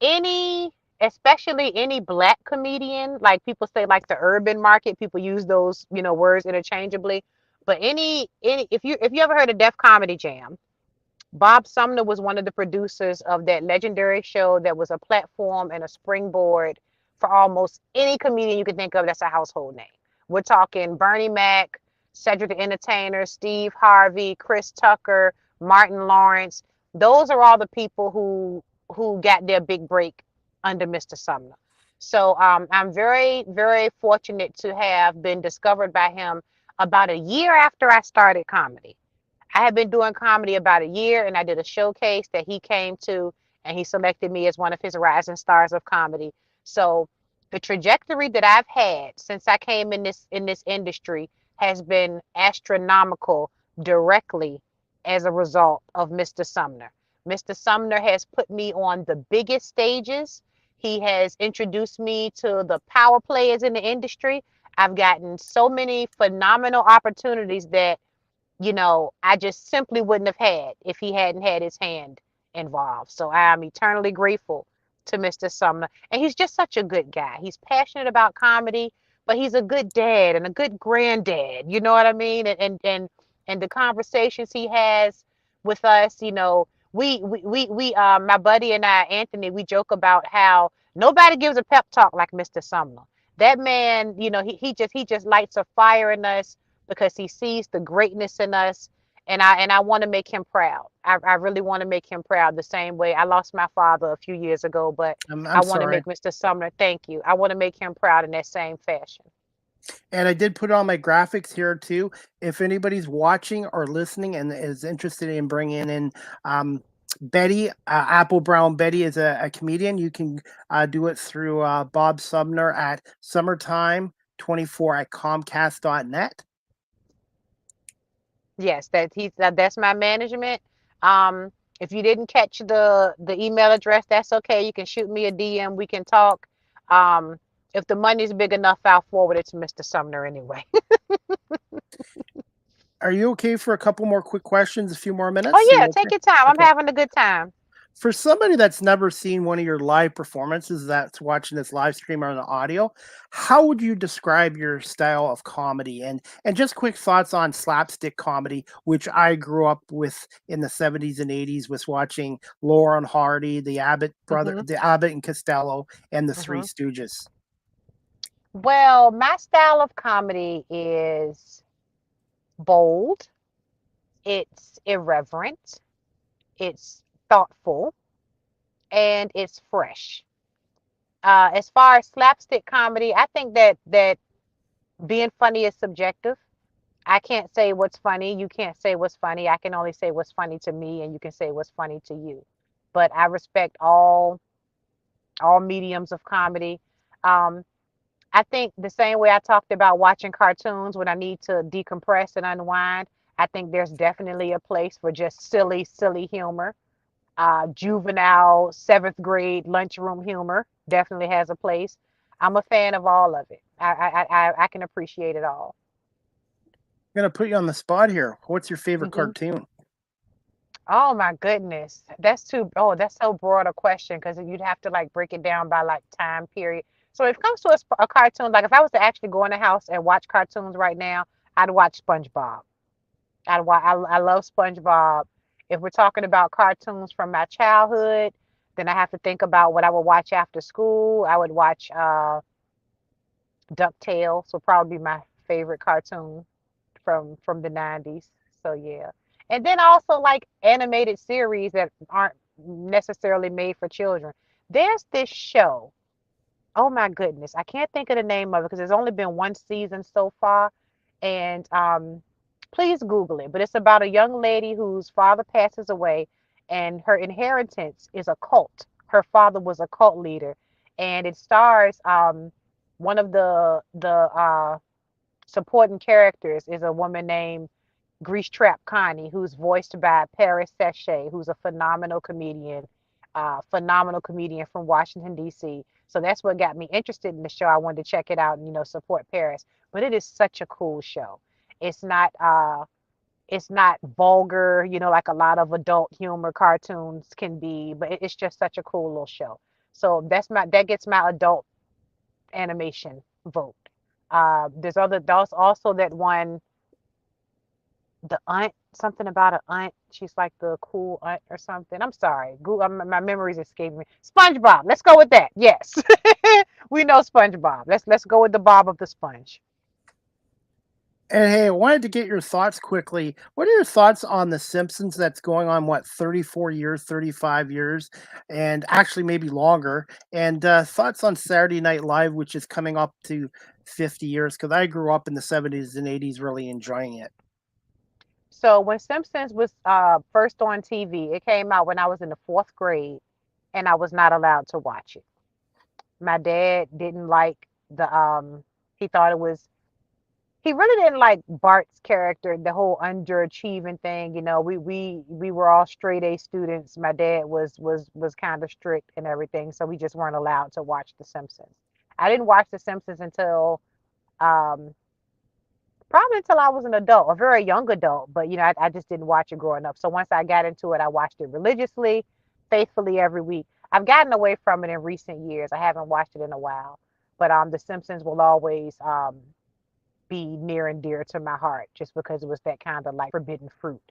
any especially any black comedian, like people say like the urban market, people use those, words interchangeably. But any if you ever heard of Def Comedy Jam, Bob Sumner was one of the producers of that legendary show that was a platform and a springboard for almost any comedian you can think of that's a household name. We're talking Bernie Mac, Cedric the Entertainer, Steve Harvey, Chris Tucker, Martin Lawrence. Those are all the people who got their big break under Mr. Sumner. So I'm very, very fortunate to have been discovered by him about a year after I started comedy. I had been doing comedy about a year, and I did a showcase that he came to, and he selected me as one of his rising stars of comedy. So the trajectory that I've had since I came in this industry has been astronomical directly as a result of Mr. Sumner. Mr. Sumner has put me on the biggest stages. He has introduced me to the power players in the industry. I've gotten so many phenomenal opportunities that I just simply wouldn't have had if he hadn't had his hand involved. So I am eternally grateful to Mr. Sumner. And he's just such a good guy. He's passionate about comedy, but he's a good dad and a good granddad. You know what I mean? And the conversations he has with us, my buddy and I, Anthony, we joke about how nobody gives a pep talk like Mr. Sumner. That man, he just lights a fire in us because he sees the greatness in us, and I want to make him proud. I really want to make him proud the same way I lost my father a few years ago, but I I'm want to sorry. make Mr. Sumner, thank you. I want to make him proud in that same fashion. And I did put on my graphics here too. If anybody's watching or listening and is interested in bringing in Betty, Apple Brown Betty is a comedian, you can do it through Bob Sumner at summertime24 at comcast.net. Yes, that's my management. Um, if you didn't catch the email address, that's okay. You can shoot me a DM. We can talk. Um, if the money's big enough, I'll forward it to Mr. Sumner anyway. Are you okay for a couple more quick questions, a few more minutes? Oh Are you yeah, okay? take your time. I'm Okay. having a good time. For somebody that's never seen one of your live performances, that's watching this live stream on the audio, how would you describe your style of comedy? And just quick thoughts on slapstick comedy, which I grew up with in the 70s and 80s, was watching Laurel and Hardy, Hmm. the Abbott and Costello, and the Three Hmm. Stooges. Well, my style of comedy is bold, it's irreverent, it's thoughtful, and it's fresh. As far as slapstick comedy, I think that being funny is subjective. I can't say what's funny. You can't say what's funny. I can only say what's funny to me, and you can say what's funny to you. But I respect all mediums of comedy. Um, I think the same way I talked about watching cartoons when I need to decompress and unwind, I think there's definitely a place for just silly humor. Juvenile, seventh grade lunchroom humor definitely has a place. I'm a fan of all of it. I can appreciate it all. I'm gonna put you on the spot here. What's your favorite Hmm. cartoon? Oh my goodness. That's so broad a question because you'd have to like break it down by like time period. So if it comes to a cartoon, like if I was to actually go in the house and watch cartoons right now, I'd watch SpongeBob. I love SpongeBob. If we're talking about cartoons from my childhood, then I have to think about what I would watch after school. I would watch DuckTales will probably be my favorite cartoon from the 90s. So yeah. And then also like animated series that aren't necessarily made for children. There's this show. Oh my goodness. I can't think of the name of it because there's only been one season so far. And please Google it. But it's about a young lady whose father passes away and her inheritance is a cult. Her father was a cult leader. And it stars one of the supporting characters is a woman named Grease Trap Connie, who's voiced by Paris Sachet, who's a phenomenal comedian from Washington, D.C. So that's what got me interested in the show. I wanted to check it out and, support Paris. But it is such a cool show. It's not it's not vulgar, like a lot of adult humor cartoons can be, but it's just such a cool little show. So that gets my adult animation vote. There's also that one, the aunt, something about an aunt. She's like the cool aunt or something. I'm sorry, my memories escaping me. SpongeBob. Let's go with that. Yes, we know SpongeBob. Let's go with the Bob of the Sponge. And hey, I wanted to get your thoughts quickly. What are your thoughts on The Simpsons that's going on, what, 34 years, 35 years, and actually maybe longer? And thoughts on Saturday Night Live, which is coming up to 50 years? Because I grew up in the 70s and 80s really enjoying it. So when Simpsons was first on TV, it came out when I was in the fourth grade, and I was not allowed to watch it. My dad didn't like the he thought it was he really didn't like Bart's character, the whole underachieving thing. We were all straight A students. My dad was kind of strict and everything, so we just weren't allowed to watch The Simpsons. I didn't watch The Simpsons until um, probably until I was an adult, a very young adult. But I just didn't watch it growing up. So once I got into it, I watched it religiously, faithfully every week. I've gotten away from it in recent years. I haven't watched it in a while, but The Simpsons will always be near and dear to my heart just because it was that kind of like forbidden fruit.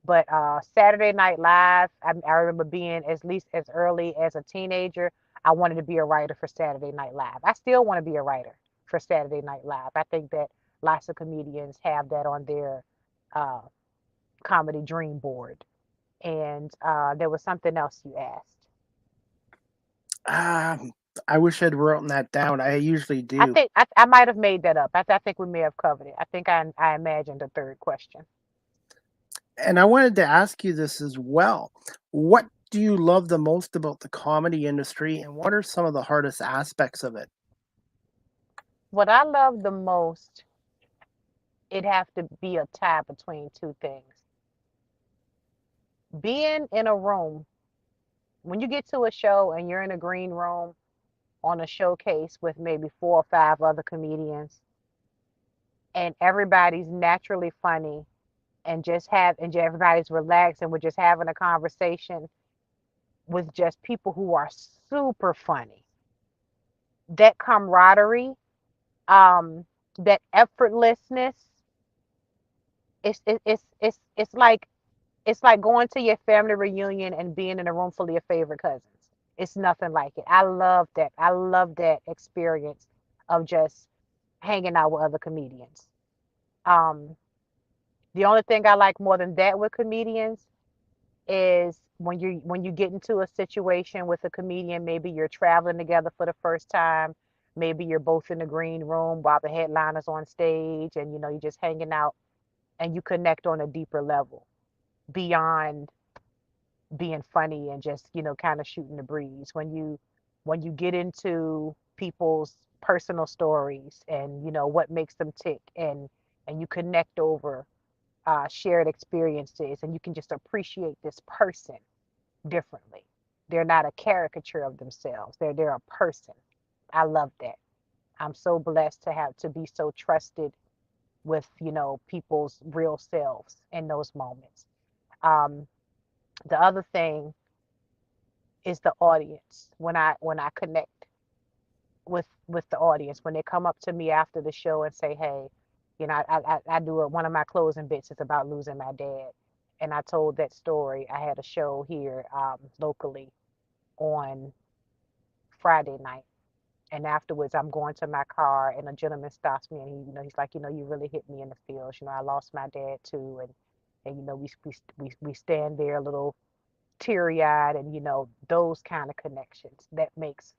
But Saturday Night Live, I remember being at least as early as a teenager. I wanted to be a writer for Saturday Night Live. I still want to be a writer for Saturday Night Live. I think that lots of comedians have that on their uh, comedy dream board. And there was something else you asked. Um, I wish I'd written that down. I usually I do. think I might have made that up. I think we may have covered it. I think I imagined a third question. And I wanted to ask you this as well. What do you love the most about the comedy industry, and what are some of the hardest aspects of it? What I love the most, it have to be a tie between two things. Being in a room, when you get to a show and you're in a green room on a showcase with maybe four or five other comedians, and everybody's naturally funny and everybody's relaxed and we're just having a conversation with just people who are super funny. That camaraderie, um, that effortlessness, it's like going to your family reunion and being in a room full of your favorite cousins. It's nothing like it. I love that. I love that experience of just hanging out with other comedians. Um, the only thing I like more than that with comedians is when you get into a situation with a comedian, maybe you're traveling together for the first time, maybe you're both in the green room while the headliner's on stage, and you're just hanging out and you connect on a deeper level beyond being funny and just kind of shooting the breeze when you get into people's personal stories and what makes them tick, and you connect over shared experiences, and you can just appreciate this person differently. They're not a caricature of themselves. They're a person. I love that. I'm so blessed to have to be so trusted with people's real selves in those moments. um the other thing is the audience. When I connect with the audience when they come up to me after the show and say, hey, I do one of my closing bits is about losing my dad, and I told that story. I had a show here locally on Friday night. And afterwards, I'm going to my car, and a gentleman stops me, and he's like, you really hit me in the feels. I lost my dad too, and we stand there a little teary-eyed, and those kind of connections that makes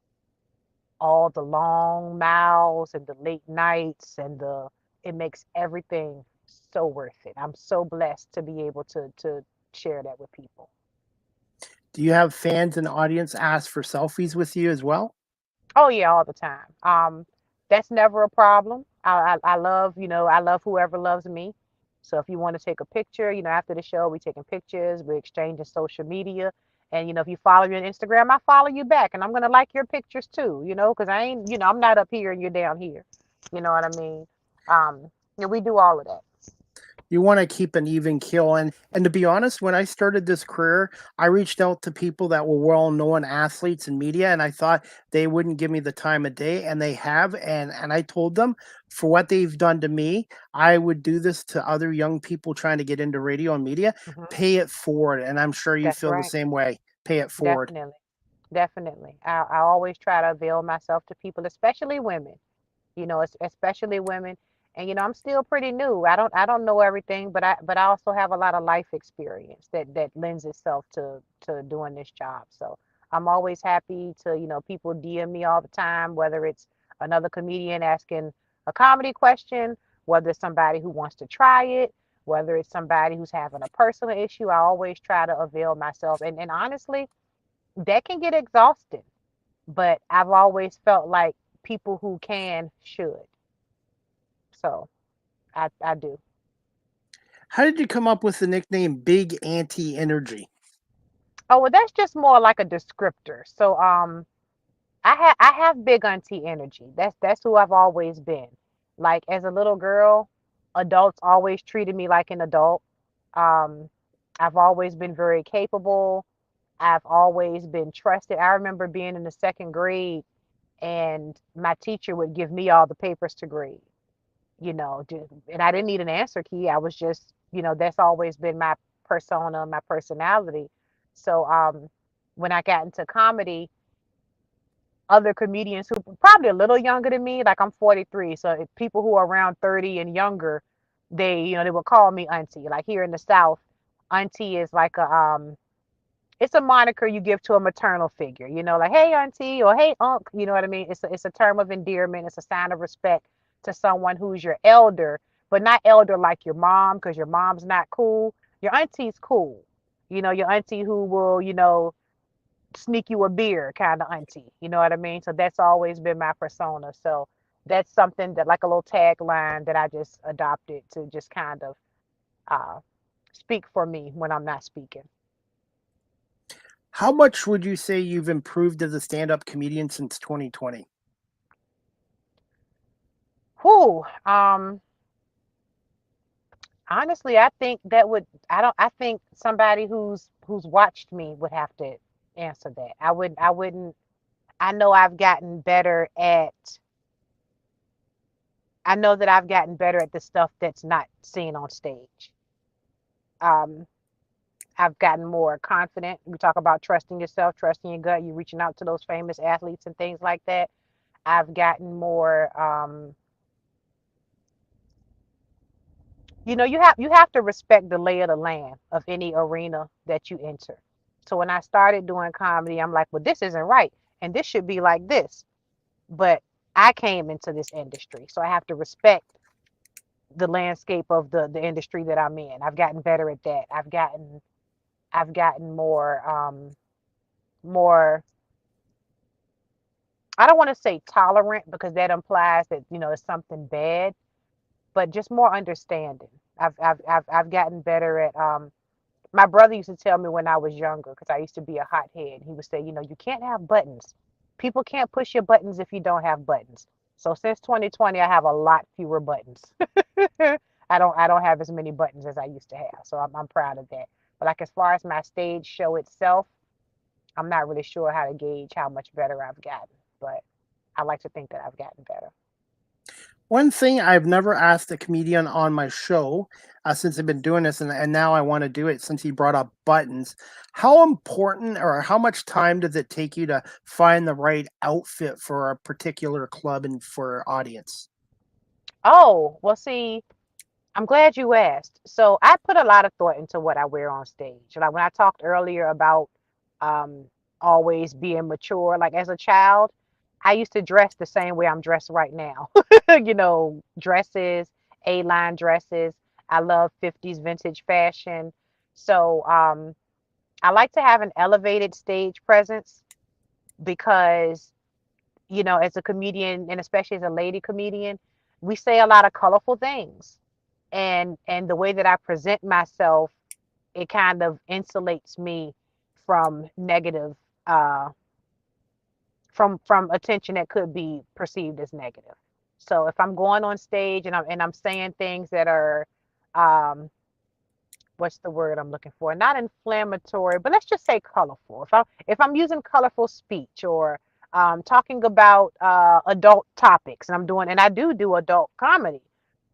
all the long miles and the late nights and it makes everything so worth it. I'm so blessed to be able to share that with people. Do you have fans and audience ask for selfies with you as well? Oh yeah, all the time. That's never a problem. I love, I love whoever loves me. So if you want to take a picture, after the show, we taking pictures, we exchanging social media. And if you follow me on Instagram, I follow you back, and I'm gonna like your pictures too, because I ain't, I'm not up here and you're down here. You know what I mean? We do all of that. You want to keep an even keel. And to be honest, when I started this career, I reached out to people that were well-known athletes and media, and I thought they wouldn't give me the time of day, and they have. And I told them, for what they've done to me, I would do this to other young people trying to get into radio and media. Hmm. Pay it forward, and I'm sure you That's feel the right. same way. Pay it forward. Definitely. Definitely. I always try to avail myself to people, especially women. Especially women. And I'm still pretty new. I don't know everything, but I also have a lot of life experience that lends itself to doing this job. So I'm always happy to, people DM me all the time, whether it's another comedian asking a comedy question, whether it's somebody who wants to try it, whether it's somebody who's having a personal issue. I always try to avail myself. And honestly, that can get exhausting, but I've always felt like people who can should. So I do. How did you come up with the nickname Big Anti Energy? Oh, well, that's just more like a descriptor. So I have big auntie energy. That's who I've always been. Like as a little girl, adults always treated me like an adult. Um, I've always been very capable. I've always been trusted. I remember being in the second grade, and my teacher would give me all the papers to grade. And I didn't need an answer key. I was just, that's always been my persona, my personality. So when I got into comedy, other comedians who probably a little younger than me, like I'm 43, so if people who are around 30 and younger, they would call me auntie. Like here in the South, auntie is like it's a moniker you give to a maternal figure, like, hey, auntie, or hey, unc, you know what I mean? It's a term of endearment. It's a sign of respect to someone who's your elder, but not elder like your mom, because your mom's not cool. Your auntie's cool. Your auntie who will, sneak you a beer kind of auntie. You know what I mean? So that's always been my persona. So that's something that, like a little tagline that I just adopted to just kind of uh, speak for me when I'm not speaking. How much would you say you've improved as a stand up comedian since 2020? Who? Honestly, I think that would I don't I think somebody who's watched me would have to answer that. I wouldn't I know I've gotten better at the stuff that's not seen on stage. Um I've gotten more confident. We talk about trusting yourself, trusting your gut, you reaching out to those famous athletes and things like that. I've gotten more you have to respect the lay of the land of any arena that you enter. So when I started doing comedy, I'm like, well, this isn't right, and this should be like this. But I came into this industry, so I have to respect the landscape of the industry that I'm in. I've gotten better at that. I've gotten more. I don't want to say tolerant because that implies that it's something bad, but just more understanding. I've gotten better at my brother used to tell me when I was younger, because I used to be a hothead. He would say, you can't have buttons. People can't push your buttons if you don't have buttons. So since 2020, I have a lot fewer buttons. I don't have as many buttons as I used to have. So I'm proud of that. But like as far as my stage show itself, I'm not really sure how to gauge how much better I've gotten. But I like to think that I've gotten better. One thing I've never asked a comedian on my show since I've been doing this, and now I want to do it since he brought up buttons. How important or how much time does it take you to find the right outfit for a particular club and for audience? Oh, well, see, I'm glad you asked. So I put a lot of thought into what I wear on stage. Like when I talked earlier about um, always being mature, like as a child, I used to dress the same way I'm dressed right now. Dresses, A-line dresses. I love 50s vintage fashion. So I like to have an elevated stage presence because, as a comedian and especially as a lady comedian, we say a lot of colorful things. And the way that I present myself, it kind of insulates me from negative uh from attention that could be perceived as negative. So if I'm going on stage and I'm saying things that are um what's the word I'm looking for? Not inflammatory, but let's just say colorful. If I'm using colorful speech or talking about adult topics, and I do adult comedy,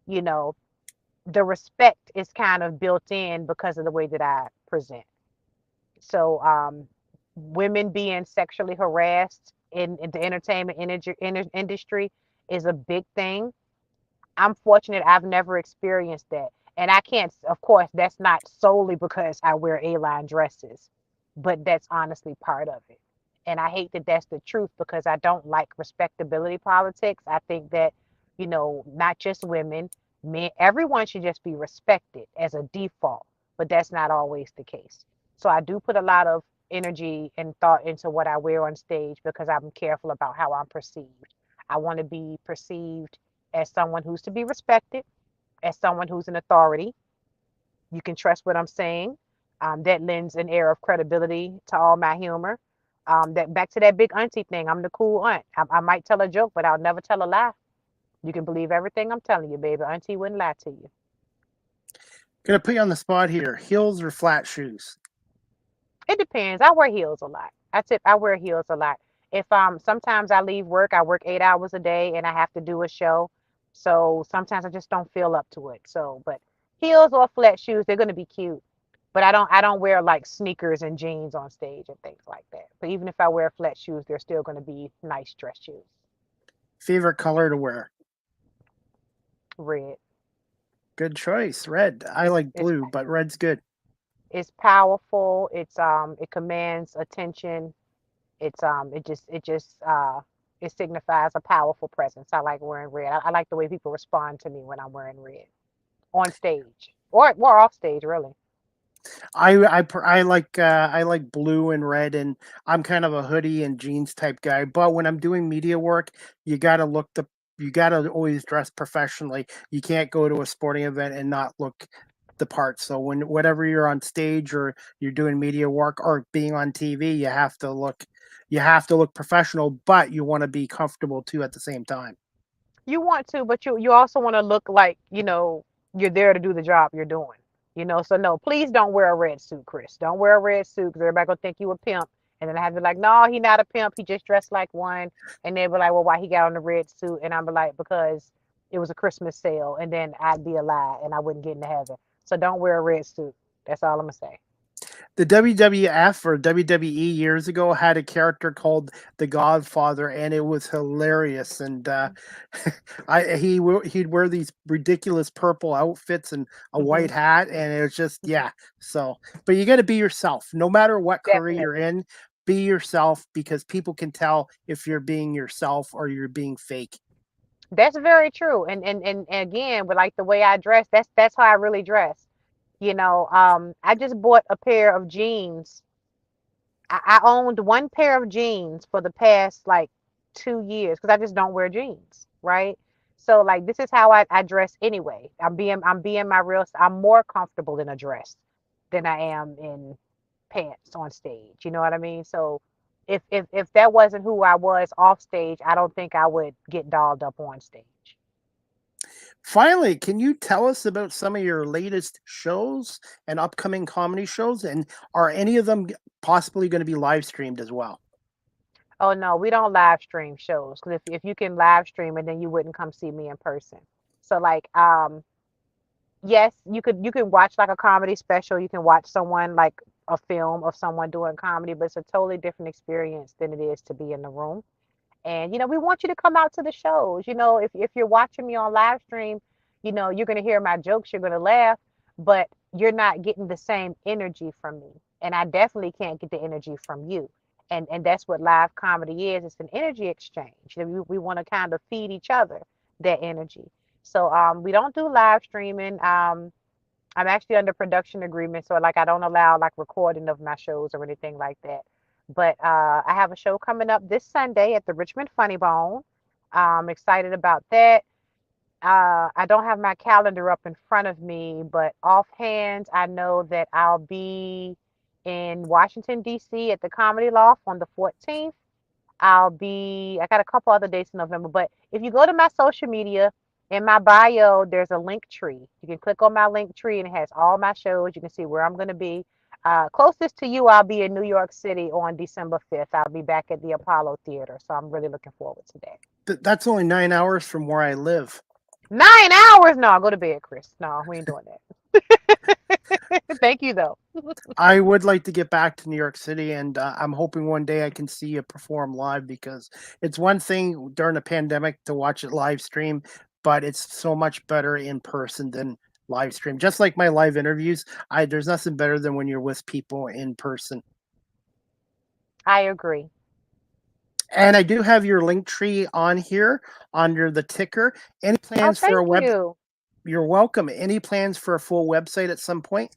you know, the respect is kind of built in because of the way that I present. So, women being sexually harassed in the entertainment industry is a big thing. I'm fortunate I've never experienced that. And I can't, of course, that's not solely because I wear A-line dresses, but that's honestly part of it. And I hate that that's the truth because I don't like respectability politics. I think that, not just women, men, everyone should just be respected as a default, but that's not always the case. So I do put a lot of energy and thought into what I wear on stage because I'm careful about how I'm perceived. I want to be perceived as someone who's to be respected, as someone who's an authority. You can trust what I'm saying. That lends an air of credibility to all my humor. That back to that big auntie thing. I'm the cool aunt. I might tell a joke, but I'll never tell a lie. You can believe everything I'm telling you, baby. Auntie wouldn't lie to you. Gonna put you on the spot here. Heels or flat shoes? It depends. I wear heels a lot. I wear heels a lot. If sometimes I leave work, I work 8 hours a day and I have to do a show. So sometimes I just don't feel up to it. So but heels or flat shoes, they're gonna be cute. But I don't wear like sneakers and jeans on stage and things like that. But even if I wear flat shoes, they're still gonna be nice dress shoes. Favorite color to wear? Red. Good choice. Red. I like It's blue, but red's good. it's powerful. It commands attention. It signifies a powerful presence. I like wearing red. I like the way people respond to me when I'm wearing red on stage or off stage, really. I like blue and red, and I'm kind of a hoodie and jeans type guy. But when I'm doing media work, you gotta look the you gotta always dress professionally. You can't go to a sporting event and not look the part. So whatever you're on stage or you're doing media work or being on TV, you have to look professional, but you want to be comfortable too at the same time. You want to, but you also want to look like, you're there to do the job you're doing. So no, please don't wear a red suit, Chris. Don't wear a red suit because everybody gonna think you a pimp. And then I have to be like, no, he not a pimp. He just dressed like one. And they'll be like, well, why he got on the red suit? And I'm be like, because it was a Christmas sale. And then I'd be a lie and I wouldn't get into heaven. So don't wear a red suit. That's all I'm gonna say. The WWF or WWE years ago had a character called the Godfather, and it was hilarious. And he'd wear these ridiculous purple outfits and a Hmm. white hat, and it was just yeah. So, but you got to be yourself, no matter what career you're Definitely. in. Be yourself because people can tell if you're being yourself or you're being fake. That's very true. And again, with like the way I dress, that's how I really dress. I just bought a pair of jeans. I owned one pair of jeans for the past like 2 years because I just don't wear jeans, right? So like this is how I dress anyway. I'm being my real. I'm more comfortable in a dress than I am in pants on stage. You know what I mean? So if that wasn't who I was off stage, I don't think I would get dolled up on stage. Finally, can you tell us about some of your latest shows and upcoming comedy shows? And are any of them possibly going to be live streamed as well? Oh no, we don't live stream shows because if you can live stream it, then you wouldn't come see me in person. So like yes, you can watch like a comedy special, you can watch someone like a film of someone doing comedy, but it's a totally different experience than it is to be in the room. And we want you to come out to the shows. If you're watching me on live stream, you're gonna hear my jokes, you're gonna laugh, but you're not getting the same energy from me. And I definitely can't get the energy from you. And that's what live comedy is. It's an energy exchange. We want to kind of feed each other that energy. So we don't do live streaming. I'm actually under production agreement, so like I don't allow like recording of my shows or anything like that. But I have a show coming up this Sunday at the Richmond Funny Bone. I'm excited about that. I don't have my calendar up in front of me, but offhand, I know that I'll be in Washington, D.C. at the Comedy Loft on the 14th. I got a couple other dates in November, but if you go to my social media, in my bio, there's a link tree. You can click on my link tree and it has all my shows. You can see where I'm going to be. Closest to you, I'll be in New York City on December 5th. I'll be back at the Apollo Theater. So I'm really looking forward to that. That's only 9 hours from where I live. 9 hours? No, go to bed, Chris. No, we ain't doing that. Thank you, though. I would like to get back to New York City, and I'm hoping one day I can see you perform live, because it's one thing during a pandemic to watch it live stream, but it's so much better in person than live stream. Just like my live interviews, there's nothing better than when you're with people in person. I agree. And I do have your link tree on here under the ticker. Any Oh, plans for thank a web? you. You're welcome. Any plans for a full website at some point?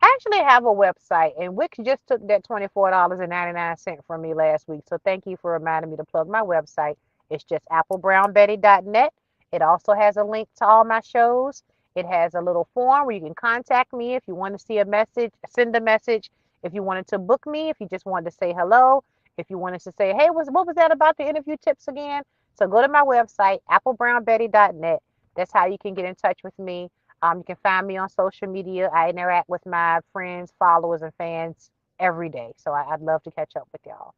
I actually have a website, and Wix just took that $24.99 from me last week. So thank you for reminding me to plug my website. It's just applebrownbetty.net. It also has a link to all my shows. It has a little form where you can contact me if you want to see a message, send a message. If you wanted to book me, if you just wanted to say hello, if you wanted to say, hey, what was that about the interview tips again? So go to my website, applebrownbetty.net. That's how you can get in touch with me. You can find me on social media. I interact with my friends, followers, and fans every day. So I'd love to catch up with y'all.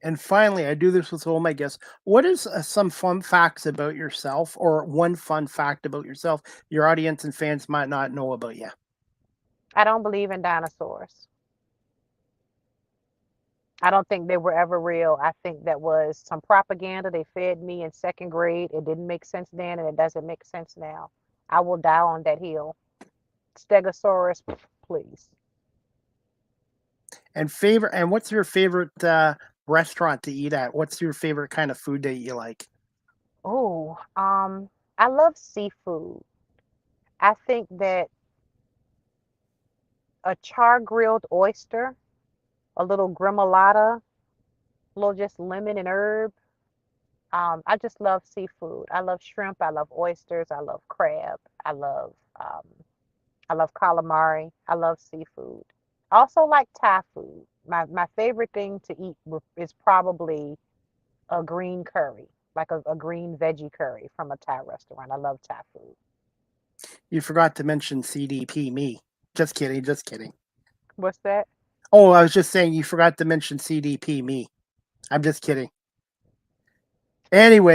And finally, I do this with all my guests. What is some fun facts about yourself, or one fun fact about yourself your audience and fans might not know about you? I don't believe in dinosaurs. I don't think they were ever real. I think that was some propaganda they fed me in second grade. It didn't make sense then, and it doesn't make sense now. I will die on that hill. Stegosaurus, please. And what's your favorite restaurant to eat at? What's your favorite kind of food that you like? Oh, I love seafood. I think that a char grilled oyster, a little gremolata, a little just lemon and herb. I just love seafood. I love shrimp. I love oysters. I love crab. I love um, I love calamari. I love seafood. I also like Thai food. My favorite thing to eat is probably a green curry, like a green veggie curry from a Thai restaurant. I love Thai food. You forgot to mention CDP me. Just kidding, just kidding. What's that? Oh, I was just saying you forgot to mention CDP me. I'm just kidding.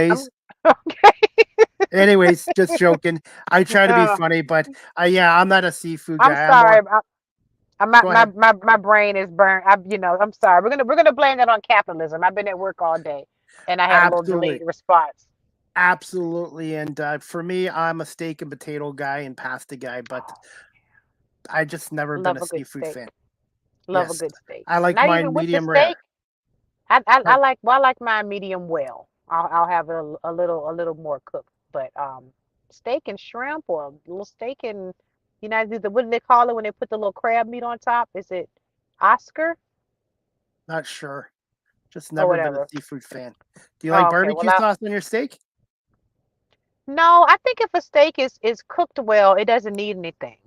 I'm Anyways, okay. just joking. I try to be Uh, funny, but yeah, I'm not a seafood I'm guy. I'm sorry. more. My, Go my ahead. my brain is burned. I'm sorry. We're gonna blame that on capitalism. I've been at work all day, and I had a little delayed Absolutely. response. Absolutely. And for me, I'm a steak and potato guy and pasta guy, but Oh, I just never been love a a good seafood steak. fan. Love a Yes. good steak. I like Not mine even with the medium steak. rare. I Oh, like well, I like mine medium well. I'll have it a little more cooked. But steak and shrimp or a little steak and what do they call it when they put the little crab meat on top? Is it Oscar not sure. Just or never been a whatever? seafood fan. Do you like Oh, okay. Well, barbecue sauce on your steak? no, I think if a steak is cooked well, it doesn't need anything.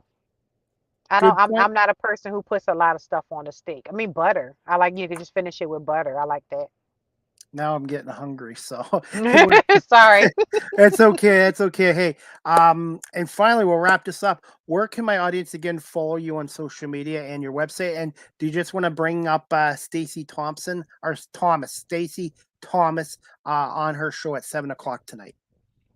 I don't. Good I'm point. I'm not a person who puts a lot of stuff on a steak. I mean butter. I like you can just finish it with butter. I like that. Now I'm getting hungry, so it would, Sorry. it's okay. It's okay. Hey, and finally, we'll wrap this up. Where can my audience again follow you on social media and your website? And do you just want to bring up Stacy Thompson or Thomas, Stacy Thomas, on her show at 7 o'clock tonight?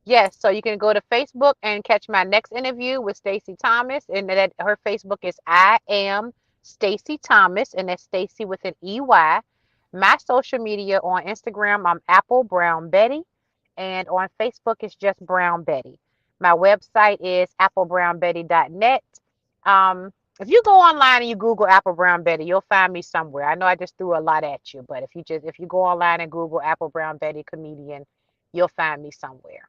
Yes, so you can go to Facebook and catch my next interview with Stacey Thomas, and that her Facebook is I am Stacey Thomas, and that's Stacey with an EY. My social media on Instagram, I'm Apple Brown Betty, and on Facebook it's just Brown Betty. My website is applebrownbetty.net. If you go online and you Google Apple Brown Betty, you'll find me somewhere. I know I just threw a lot at you, but if you go online and Google Apple Brown Betty comedian, you'll find me somewhere.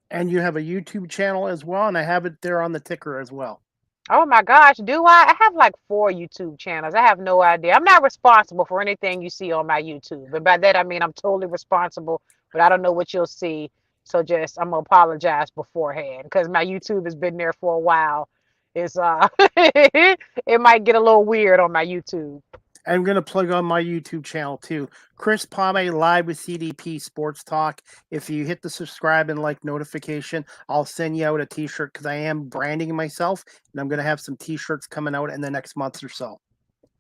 And you have a YouTube channel as well, and I have it there on the ticker as well. Oh my gosh, do I? I have like 4 YouTube channels. I have no idea. I'm not responsible for anything you see on my YouTube. And by that I mean I'm totally responsible, but I don't know what you'll see. So just I'm gonna apologize beforehand because my YouTube has been there for a while. It's it might get a little weird on my YouTube. I'm going to plug on my YouTube channel too. Chris Pame live with CDP Sports Talk. If you hit the subscribe and like notification, I'll send you out a t-shirt because I am branding myself and I'm going to have some t-shirts coming out in the next month or so.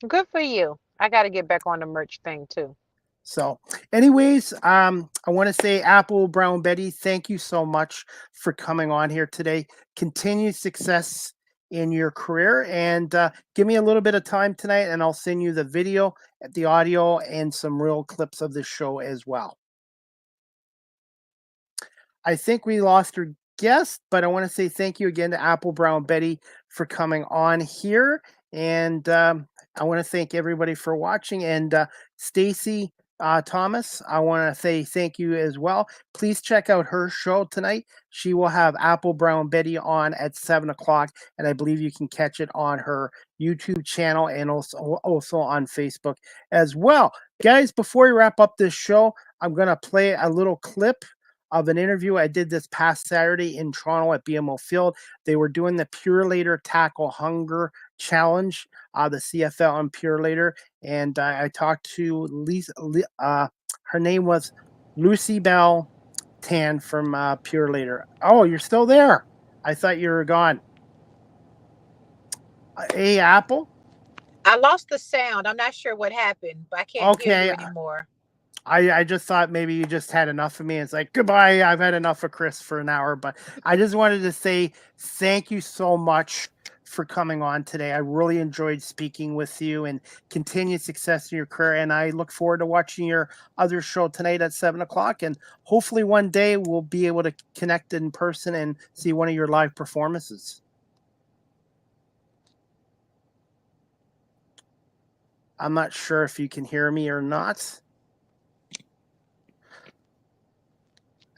Good for you. I got to get back on the merch thing too. So anyways, I want to say Apple Brown Betty, thank you so much for coming on here today. Continued success in your career, and give me a little bit of time tonight and I'll send you the video, the audio, and some real clips of the show as well. I think we lost our guest, but I want to say thank you again to Apple Brown Betty for coming on here, and I want to thank everybody for watching, and Stacy Thomas, I want to say thank you as well. Please check out her show tonight. She will have Apple Brown Betty on at 7 o'clock, and I believe you can catch it on her YouTube channel and also on Facebook as well. Guys, before we wrap up this show, I'm going to play a little clip of an interview I did this past Saturday in Toronto at BMO Field. They were doing the Pure Tackle Hunger Challenge, the CFL and Pure, and I talked to Lisa. Her name was Lucy Bell Tan from Pure. Oh, you're still there? I thought you were gone. Hey, Apple. I lost the sound. I'm not sure what happened, but I can't hear you anymore. I just thought maybe you just had enough of me. It's like, goodbye. I've had enough of Chris for an hour, but I just wanted to say thank you so much for coming on today. I really enjoyed speaking with you, and continued success in your career. And I look forward to watching your other show tonight at 7 o'clock. And hopefully one day we'll be able to connect in person and see one of your live performances. I'm not sure if you can hear me or not.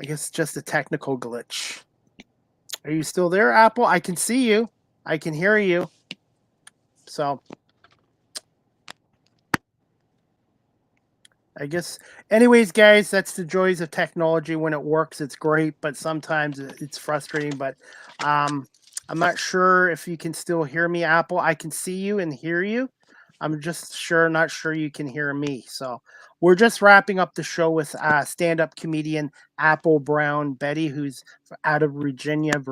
I guess it's just a technical glitch. Are you still there, Apple? I can see you. I can hear you. So I guess, anyways, guys, that's the joys of technology. When it works, it's great, but sometimes it's frustrating. But I'm not sure if you can still hear me, Apple. I can see you and hear you. I'm just not sure you can hear me. So we're just wrapping up the show with stand-up comedian Apple Brown Betty, who's out of Richmond,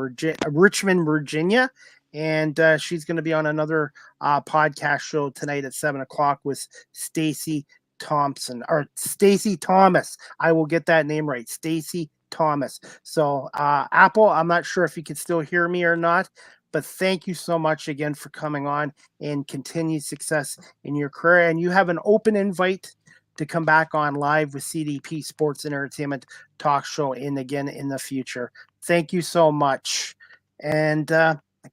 Virginia. And she's going to be on another podcast show tonight at 7 o'clock with Stacy Thompson, or Stacy Thomas. I will get that name right. Stacy Thomas. So Apple, I'm not sure if you can still hear me or not, but thank you so much again for coming on, and continued success in your career. And you have an open invite to come back on live with CDP Sports and Entertainment Talk Show again in the future. Thank you so much. And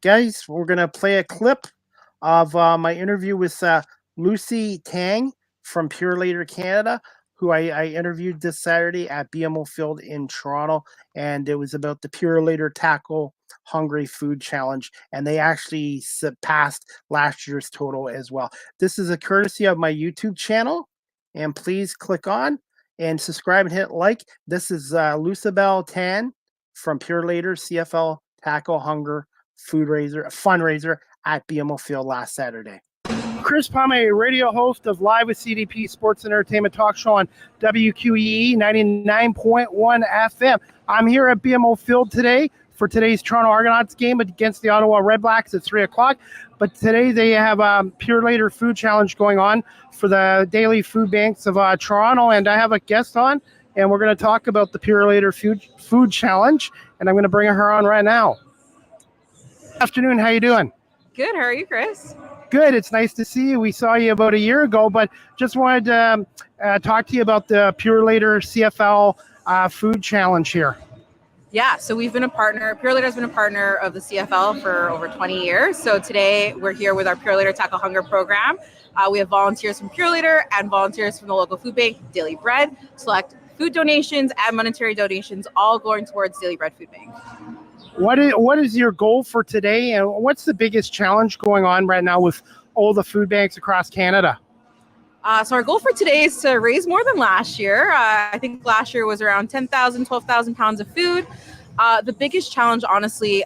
guys, we're going to play a clip of my interview with Lucy Tang from Pure Canada, who I interviewed this Saturday at BMO Field in Toronto. And it was about the Pure Tackle Hungry Food Challenge. And they actually surpassed last year's total as well. This is a courtesy of my YouTube channel. And please click on and subscribe and hit like. This is Lucibel Tan from Pure CFL Tackle Hunger fundraiser at BMO Field last Saturday. Chris Palme, radio host of Live with CDP Sports and Entertainment Talk Show on WQEE 99.1 FM. I'm here at BMO Field today for today's Toronto Argonauts game against the Ottawa Redblacks at 3 o'clock. But today they have a Pure Later Food Challenge going on for the daily food banks of Toronto. And I have a guest on, and we're going to talk about the Pure Later Food Challenge. And I'm going to bring her on right now. Afternoon, how you doing? Good. How are you, Chris? Good. It's nice to see you. We saw you about a year ago, but just wanted to talk to you about the Pure Later CFL Food Challenge here. Yeah, so we've been a partner. Pure Later has been a partner of the CFL for over 20 years. So today we're here with our Pure Later Tackle Hunger program. We have volunteers from Pure Later and volunteers from the local food bank, Daily Bread, select food donations and monetary donations, all going towards Daily Bread Food Bank. What is your goal for today, and what's the biggest challenge going on right now with all the food banks across Canada? So our goal for today is to raise more than last year. I think last year was around 10,000, 12,000 pounds of food. The biggest challenge, honestly,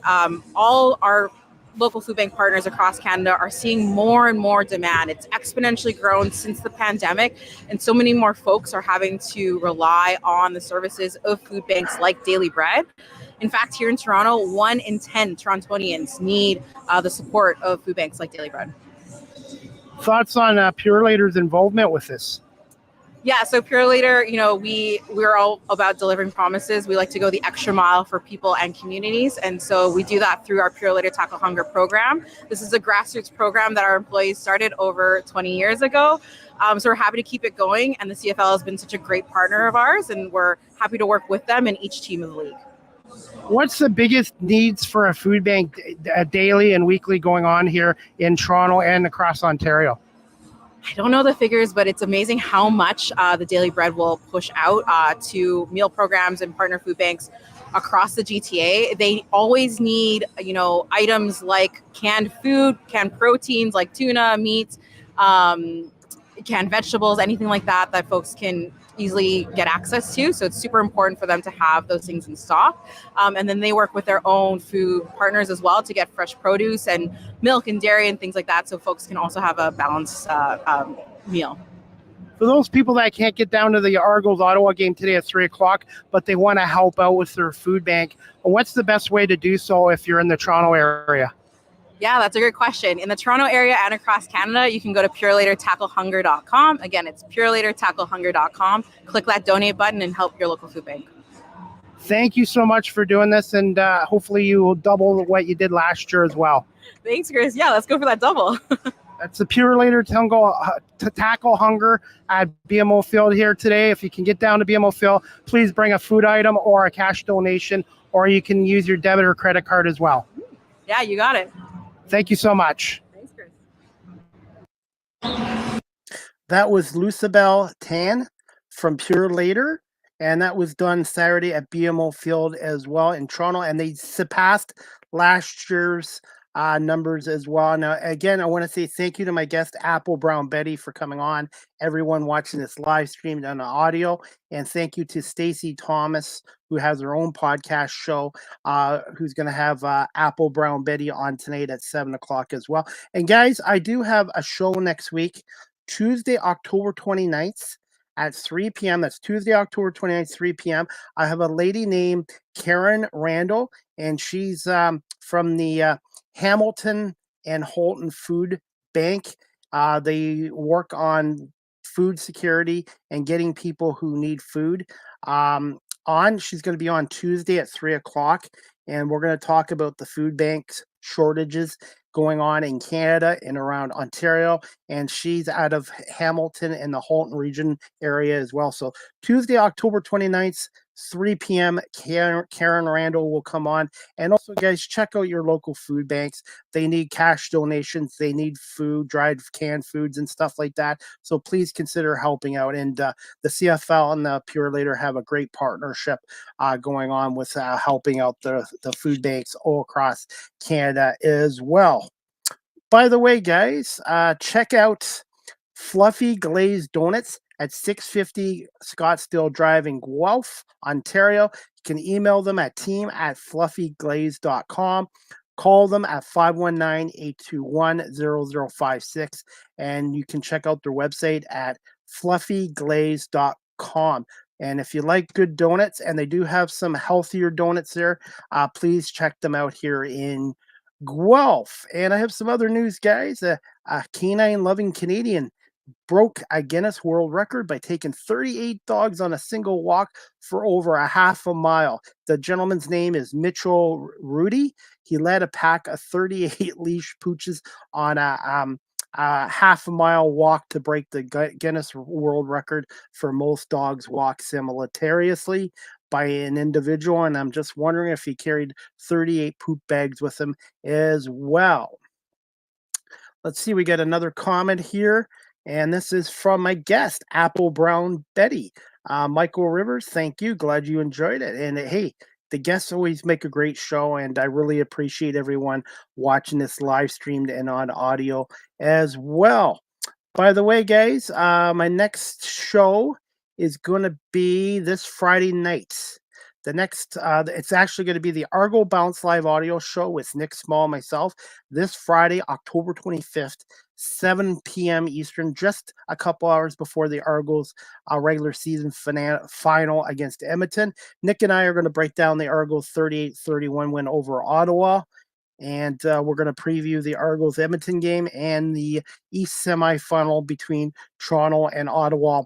all our local food bank partners across Canada are seeing more and more demand. It's exponentially grown since the pandemic, and so many more folks are having to rely on the services of food banks like Daily Bread. In fact, here in Toronto, 1 in 10 Torontonians need the support of food banks like Daily Bread. Thoughts on Pure Later's involvement with this? Yeah, so Pure Later, we're all about delivering promises. We like to go the extra mile for people and communities. And so we do that through our Pure Later Tackle Hunger program. This is a grassroots program that our employees started over 20 years ago. So we're happy to keep it going. And the CFL has been such a great partner of ours, and we're happy to work with them and each team of the league. What's the biggest needs for a food bank daily and weekly going on here in Toronto and across Ontario? I don't know the figures, but it's amazing how much the Daily Bread will push out to meal programs and partner food banks across the GTA. They always need, items like canned food, canned proteins like tuna, meat, canned vegetables, anything like that folks can easily get access to. So it's super important for them to have those things in stock. And then they work with their own food partners as well to get fresh produce and milk and dairy and things like that, so folks can also have a balanced meal. For those people that can't get down to the Argos-Ottawa game today at 3 o'clock, but they want to help out with their food bank, what's the best way to do so if you're in the Toronto area? Yeah, that's a great question. In the Toronto area and across Canada, you can go to purelatertacklehunger.com. Again, it's purelatertacklehunger.com. Click that donate button and help your local food bank. Thank you so much for doing this, and hopefully you will double what you did last year as well. Thanks, Chris. Yeah, let's go for that double. That's the Pure Later to Tackle Hunger at BMO Field here today. If you can get down to BMO Field, please bring a food item or a cash donation, or you can use your debit or credit card as well. Yeah, you got it. Thank you so much. Thanks, Chris. That was Lucibel Tan from Pure Later, and that was done Saturday at BMO Field as well in Toronto, and they surpassed last year's numbers as well. Now, again, I want to say thank you to my guest, Apple Brown Betty, for coming on, everyone watching this live stream on the audio, and thank you to Stacey Thomas, who has her own podcast show, who's going to have Apple Brown Betty on tonight at 7 o'clock as well. And guys, I do have a show next week, Tuesday, October 29th at 3 p.m. That's Tuesday, October 29th, 3 p.m. I have a lady named Karen Randall, and she's from the Hamilton and Holton Food Bank. They work on food security and getting people who need food she's going to be on Tuesday at 3 o'clock, and we're going to talk about the food banks shortages going on in Canada and around Ontario, and she's out of Hamilton and the Holton region area as well. So Tuesday, October 29th, 3 p.m. Karen Randall will come on. And also, guys, check out your local food banks. They need cash donations. They need food, dried canned foods and stuff like that. So please consider helping out. And the CFL and the Pure Later have a great partnership going on with helping out the food banks all across Canada as well. By the way, guys, check out Fluffy Glazed Donuts at 650 Scottsdale Drive in Guelph, Ontario. You can email them at team@fluffyglaze.com. call them at 519-821-0056, and you can check out their website at fluffyglaze.com. And if you like good donuts, and they do have some healthier donuts there, please check them out here in Guelph. And I have some other news, guys. A canine-loving Canadian broke a Guinness World Record by taking 38 dogs on a single walk for over a half a mile. The gentleman's name is Mitchell Rudy. He led a pack of 38 leash pooches on a half a mile walk to break the Guinness World Record for most dogs walk simultaneously by an individual. And I'm just wondering if he carried 38 poop bags with him as well. Let's see, we got another comment here. And this is from my guest, Apple Brown Betty. Michael Rivers, thank you. Glad you enjoyed it. And hey, the guests always make a great show, and I really appreciate everyone watching this live streamed and on audio as well. By the way, guys, my next show is going to be this Friday night. The next, it's actually going to be the Argo Bounce Live audio show with Nick Small and myself this Friday, October 25th, 7 p.m. Eastern, just a couple hours before the Argos regular season final against Edmonton. Nick and I are going to break down the Argos 38-31 win over Ottawa. And we're going to preview the Argos Edmonton game and the East semifinal between Toronto and Ottawa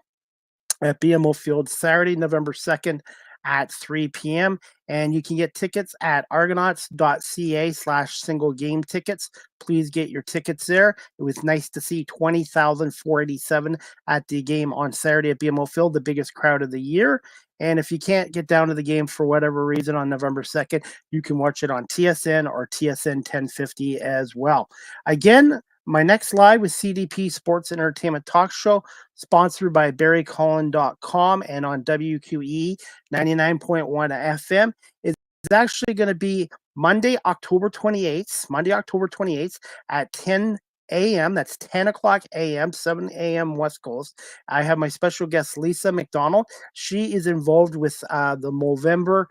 at BMO Field Saturday, November 2nd at 3 p.m. And you can get tickets at argonauts.ca/single game tickets. Please get your tickets there. It was nice to see 20,487 at the game on Saturday at BMO Field, the biggest crowd of the year. And if you can't get down to the game for whatever reason on November 2nd, you can watch it on TSN or TSN 1050 as well. Again, my next live is CDP Sports and Entertainment Talk Show, sponsored by BarryCullin.com and on WQE 99.1 FM. It's actually going to be Monday, October 28th at 10 a.m. That's 10 o'clock a.m., 7 a.m. West Coast. I have my special guest, Lisa McDonald. She is involved with the Movember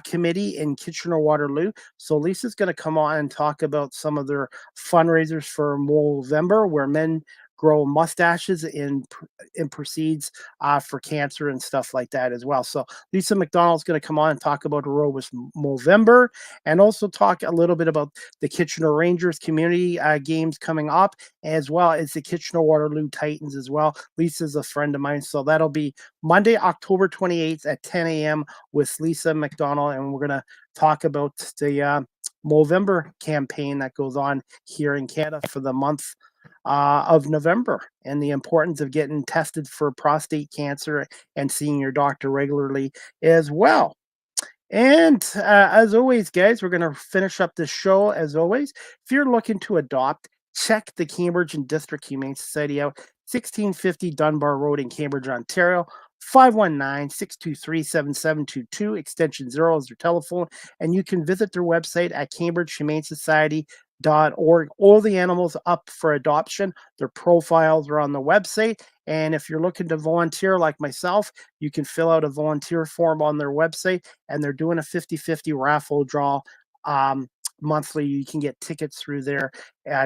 committee in Kitchener-Waterloo. So Lisa's going to come on and talk about some of their fundraisers for Movember, where men grow mustaches in proceeds for cancer and stuff like that as well. So Lisa McDonald's going to come on and talk about Aerobics Movember, and also talk a little bit about the Kitchener Rangers community games coming up, as well as the Kitchener-Waterloo Titans as well. Lisa's a friend of mine, so that'll be Monday, October 28th at 10 a.m. with Lisa McDonald, and we're going to talk about the Movember campaign that goes on here in Canada for the month of November, and the importance of getting tested for prostate cancer and seeing your doctor regularly as well. And as always, guys, we're going to finish up this show as always. If you're looking to adopt, check the Cambridge and District Humane Society out, 1650 Dunbar Road in Cambridge, Ontario. 519-623-7722, extension 0 is their telephone, and you can visit their website at cambridgehumanesociety.org. All the animals up for adoption, their profiles are on the website, and if you're looking to volunteer like myself, you can fill out a volunteer form on their website, and they're doing a 50-50 raffle draw monthly. You can get tickets through there.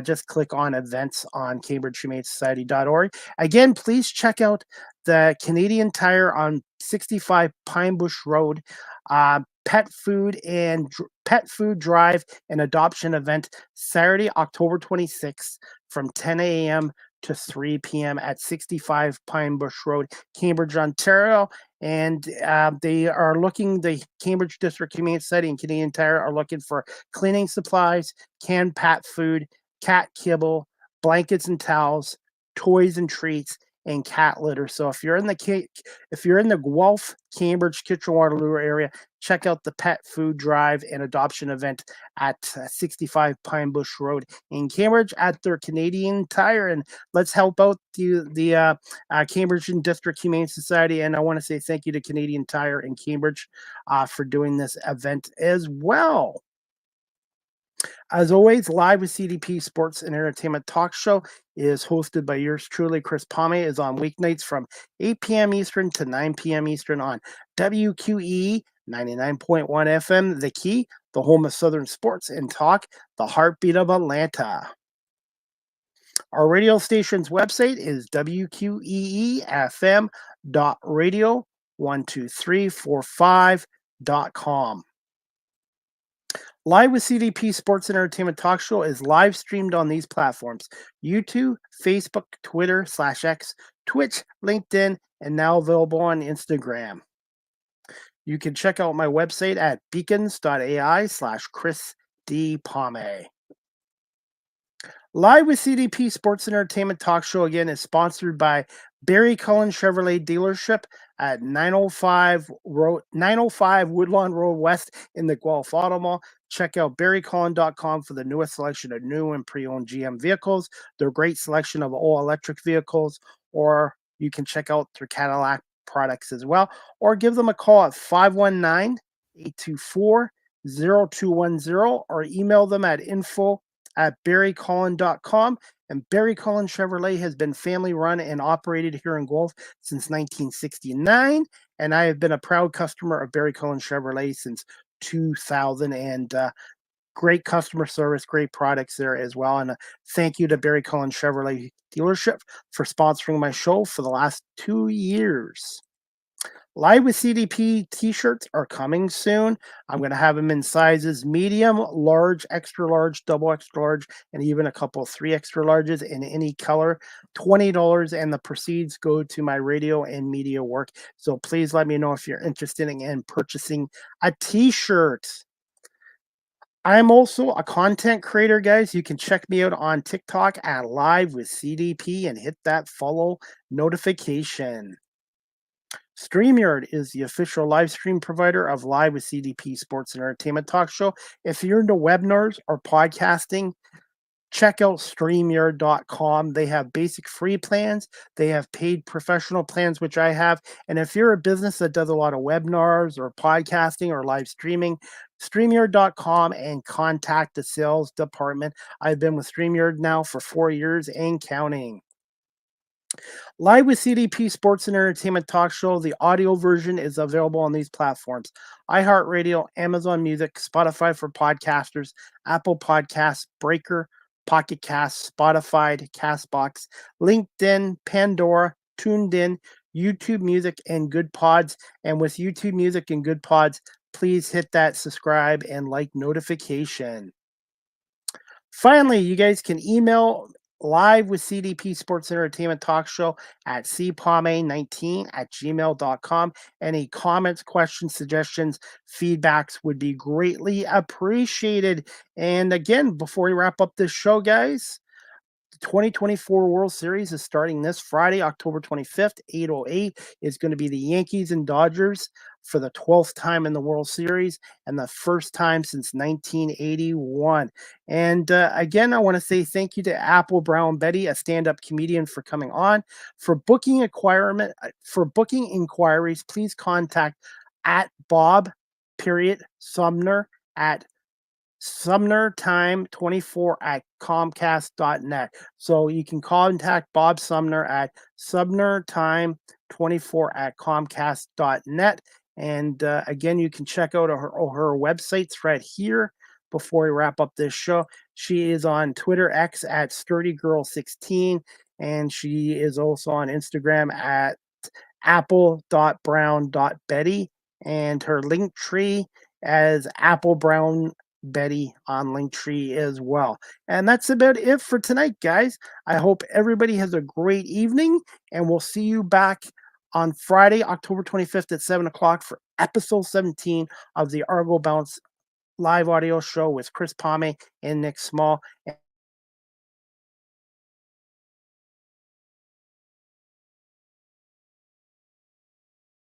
Just click on events on cambridgehumanesociety.org. Again, please check out the Canadian Tire on 65 Pine Bush Road pet food drive and adoption event Saturday, October 26th from 10 a.m. to 3 p.m. at 65 Pine Bush Road, Cambridge, Ontario. And the Cambridge District Humane Society and Canadian Tire are looking for cleaning supplies, canned pet food, cat kibble, blankets and towels, toys and treats, and cat litter. So if you're in the Guelph, Cambridge, Kitchener-Waterloo area, check out the pet food drive and adoption event at 65 Pine Bush Road in Cambridge at their Canadian Tire. And let's help out the Cambridge and District Humane Society. And I want to say thank you to Canadian Tire in Cambridge for doing this event as well. As always, Live with CDP Sports and Entertainment Talk Show is hosted by yours truly, Chris Palme, is on weeknights from 8 p.m. Eastern to 9 p.m. Eastern on WQE 99.1 FM, The Key, the home of Southern sports and talk, the heartbeat of Atlanta. Our radio station's website is wqeefm.radio12345.com. Live with CDP Sports and Entertainment Talk Show is live streamed on these platforms: YouTube, Facebook, Twitter /X, Twitch, LinkedIn, and now available on Instagram. You can check out my website at beacons.ai/Chris D. Palme. Live with CDP Sports and Entertainment Talk Show again is sponsored by Barry Cullen Chevrolet Dealership at 905 Woodlawn Road West in the Guelph Auto Mall. Check out barrycullen.com for the newest selection of new and pre-owned GM vehicles, their great selection of all electric vehicles, or you can check out their Cadillac products as well, or give them a call at 519-824-0210 or email them at info@barrycullen.com. And Barry Cullen Chevrolet has been family run and operated here in Guelph since 1969. And I have been a proud customer of Barry Cullen Chevrolet since 2000. And great customer service, great products there as well. And thank you to Barry Cullen Chevrolet Dealership for sponsoring my show for the last 2 years. Live with CDP t-shirts are coming soon. I'm going to have them in sizes medium, large, extra large, double extra large, and even a couple of 3 extra larges in any color. $20, and the proceeds go to my radio and media work. So please let me know if you're interested in purchasing a t-shirt. I'm also a content creator, guys. You can check me out on TikTok at Live with CDP and hit that follow notification. StreamYard is the official live stream provider of Live with CDP Sports and Entertainment Talk Show. If you're into webinars or podcasting, check out StreamYard.com. They have basic free plans. They have paid professional plans, which I have. And if you're a business that does a lot of webinars or podcasting or live streaming, StreamYard.com and contact the sales department. I've been with StreamYard now for 4 years and counting. Live with CDP Sports and Entertainment Talk Show, the audio version is available on these platforms: iHeartRadio, Amazon Music, Spotify for podcasters, Apple Podcasts, Breaker, Pocket Casts, Spotify, Castbox, LinkedIn, Pandora, Tuned In, YouTube Music, and Good Pods. And with YouTube Music and Good Pods, please hit that subscribe and like notification. Finally, you guys can email Live with CDP Sports and Entertainment Talk Show at cpalme19@gmail.com. Any comments, questions, suggestions, feedbacks would be greatly appreciated. And again, before we wrap up this show, guys, the 2024 World Series is starting this Friday, October 25th, 8:08. It's going to be the Yankees and Dodgers for the 12th time in the World Series and the first time since 1981. And again, I want to say thank you to Apple Brown Betty, a stand-up comedian, for coming on. For booking inquiries, please contact at Bob.Sumner at SumnerTime24@Comcast.net. So you can contact Bob Sumner at SumnerTime24@Comcast.net. And again, you can check out her websites right here before we wrap up this show. She is on Twitter X at SturdyGirl16, and she is also on Instagram at apple.brown.betty, and her link tree as Apple Brown Betty on Linktree as well. And that's about it for tonight, guys. I hope everybody has a great evening, and we'll see you back on Friday, October 25th at 7 o'clock for episode 17 of the Argo Bounce live audio show with Chris Palme and Nick Small.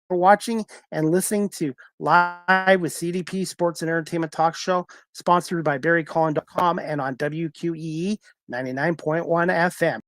For watching and listening to Live with CDP Sports and Entertainment Talk Show, sponsored by BarryCullen.com and on WQEE 99.1 FM.